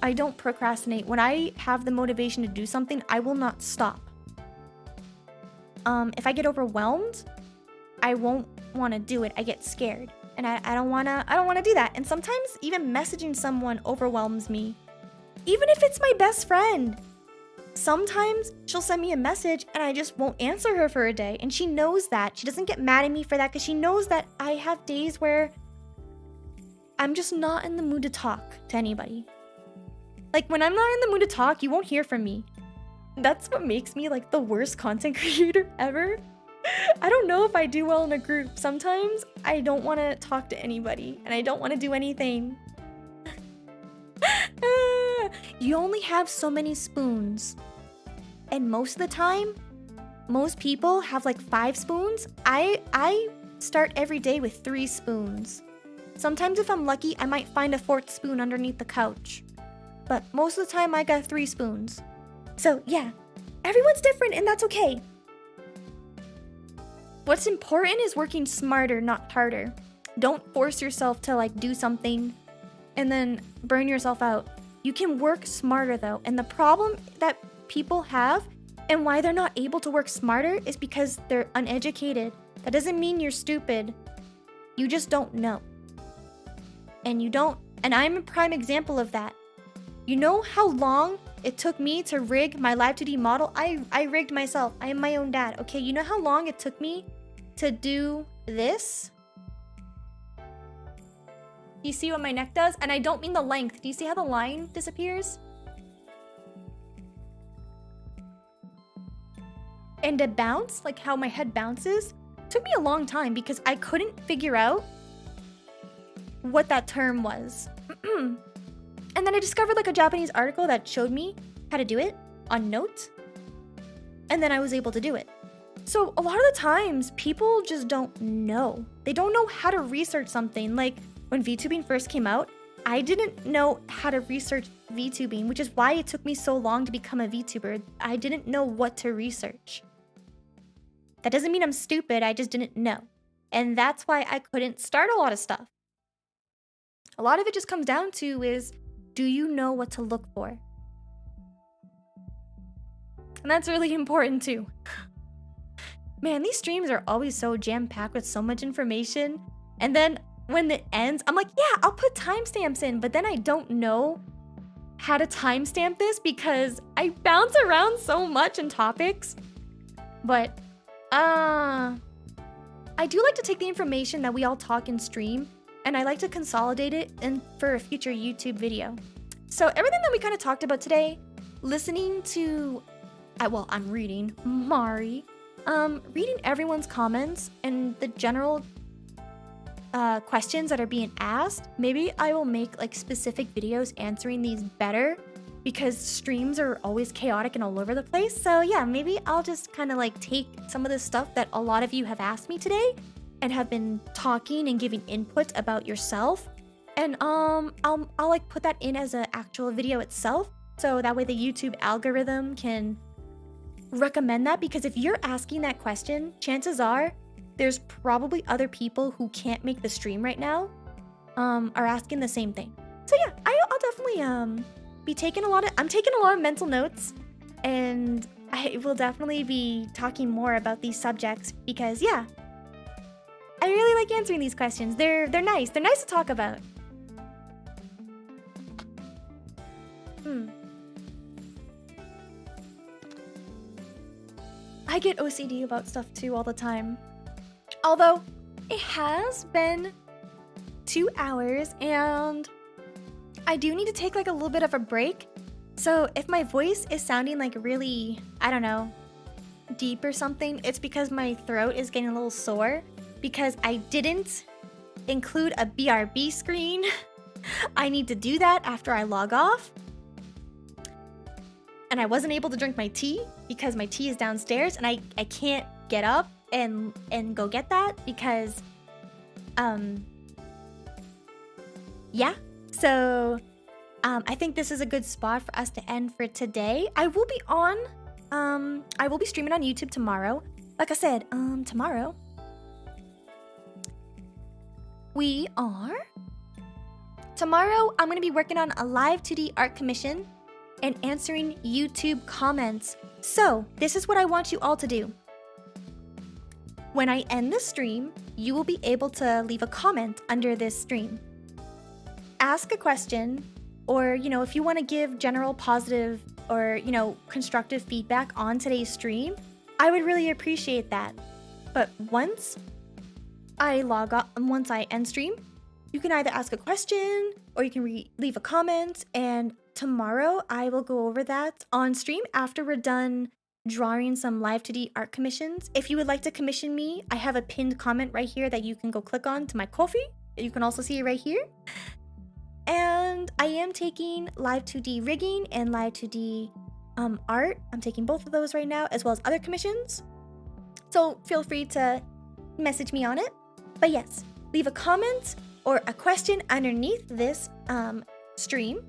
I don't procrastinate. When I have the motivation to do something, I will not stop. If I get overwhelmed, I won't want to do it. I get scared, and I don't want to do that. And sometimes even messaging someone overwhelms me. Even if it's my best friend. Sometimes she'll send me a message and I just won't answer her for a day. And she knows that. She doesn't get mad at me for that because she knows that I have days where I'm just not in the mood to talk to anybody. Like, when I'm not in the mood to talk, you won't hear from me. That's what makes me like the worst content creator ever. I don't know if I do well in a group. Sometimes I don't want to talk to anybody and I don't want to do anything. You only have so many spoons. And most of the time, most people have like 5 spoons. I start every day with 3 spoons. Sometimes if I'm lucky, I might find a 4th spoon underneath the couch. But most of the time, I got 3 spoons. So yeah, everyone's different and that's okay. What's important is working smarter, not harder. Don't force yourself to like do something and then burn yourself out. You can work smarter though. And the problem that people have and why they're not able to work smarter is because they're uneducated. That doesn't mean you're stupid. You just don't know. And I'm a prime example of that. You know how long it took me to rig my Live 2D model? I rigged myself. I am my own dad. Okay, you know how long it took me to do this? Do you see what my neck does? And I don't mean the length. Do you see how the line disappears? And to bounce, like how my head bounces, took me a long time because I couldn't figure out what that term was. And then I discovered like a Japanese article that showed me how to do it on Notes. And then I was able to do it. So a lot of the times people just don't know. They don't know how to research something. Like when VTubing first came out, I didn't know how to research VTubing, which is why it took me so long to become a VTuber. I didn't know what to research. That doesn't mean I'm stupid, I just didn't know. And that's why I couldn't start a lot of stuff. A lot of it just comes down to is, do you know what to look for? And that's really important too. Man, these streams are always so jam-packed with so much information. And then when it ends, I'm like, yeah, I'll put timestamps in, but then I don't know how to timestamp this because I bounce around so much in topics. But I do like to take the information that we all talk in stream and I like to consolidate it for a future YouTube video. So everything that we kind of talked about today, listening to, well, I'm reading Mari, reading everyone's comments and the general questions that are being asked. Maybe I will make like specific videos answering these better because streams are always chaotic and all over the place. So yeah, maybe I'll just kind of like take some of the stuff that a lot of you have asked me today and have been talking and giving input about yourself. And I'll like put that in as an actual video itself. So that way the YouTube algorithm can recommend that, because if you're asking that question, chances are there's probably other people who can't make the stream right now are asking the same thing. So yeah, I'll definitely be taking I'm taking a lot of mental notes, and I will definitely be talking more about these subjects because yeah, I really like answering these questions. They're nice. They're nice to talk about. I get OCD about stuff too all the time. Although it has been 2 hours and I do need to take like a little bit of a break. So if my voice is sounding like really, I don't know, deep or something, it's because my throat is getting a little sore because I didn't include a BRB screen. I need to do that after I log off. And I wasn't able to drink my tea because my tea is downstairs and I can't get up and go get that because yeah. So I think this is a good spot for us to end for today. I will be streaming on YouTube tomorrow. Like I said, tomorrow I'm gonna be working on a live 2D art commission and answering YouTube comments. So this is what I want you all to do. When I end the stream, you will be able to leave a comment under this stream. Ask a question, or if you want to give general positive or constructive feedback on today's stream, I would really appreciate that. But once I end stream, you can either ask a question or you can leave a comment, and tomorrow I will go over that on stream after we're done drawing some live 2D art commissions. If you would like to commission me, I have a pinned comment right here that you can go click on to my Ko-fi. You can also see it right here. And I am taking live 2D rigging and live 2D art. I'm taking both of those right now, as well as other commissions. So feel free to message me on it. But yes, leave a comment or a question underneath this stream.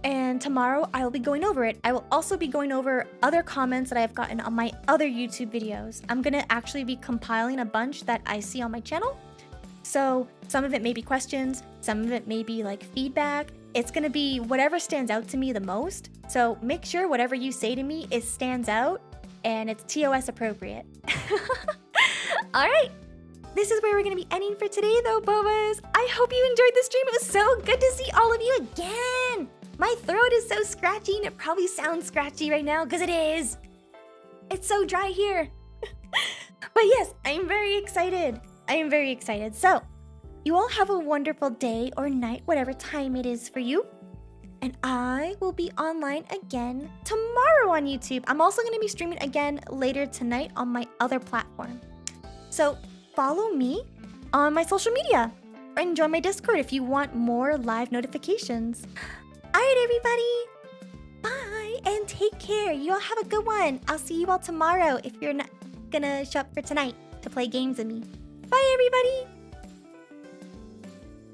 And tomorrow I will be going over it. I will also be going over other comments that I've gotten on my other YouTube videos. I'm gonna actually be compiling a bunch that I see on my channel. So some of it may be questions, some of it may be like feedback. It's gonna be whatever stands out to me the most. So make sure whatever you say to me stands out and it's TOS appropriate. All right, this is where we're gonna be ending for today though, Bobas. I hope you enjoyed the stream. It was so good to see all of you again. My throat is so scratchy and it probably sounds scratchy right now because it is. It's so dry here. But yes, I'm very excited. I am very excited. So, you all have a wonderful day or night, whatever time it is for you. And I will be online again tomorrow on YouTube. I'm also going to be streaming again later tonight on my other platform. So, follow me on my social media and join my Discord if you want more live notifications. Alright, everybody. Bye and take care. You all have a good one. I'll see you all tomorrow if you're not gonna show up for tonight to play games with me. Bye, everybody.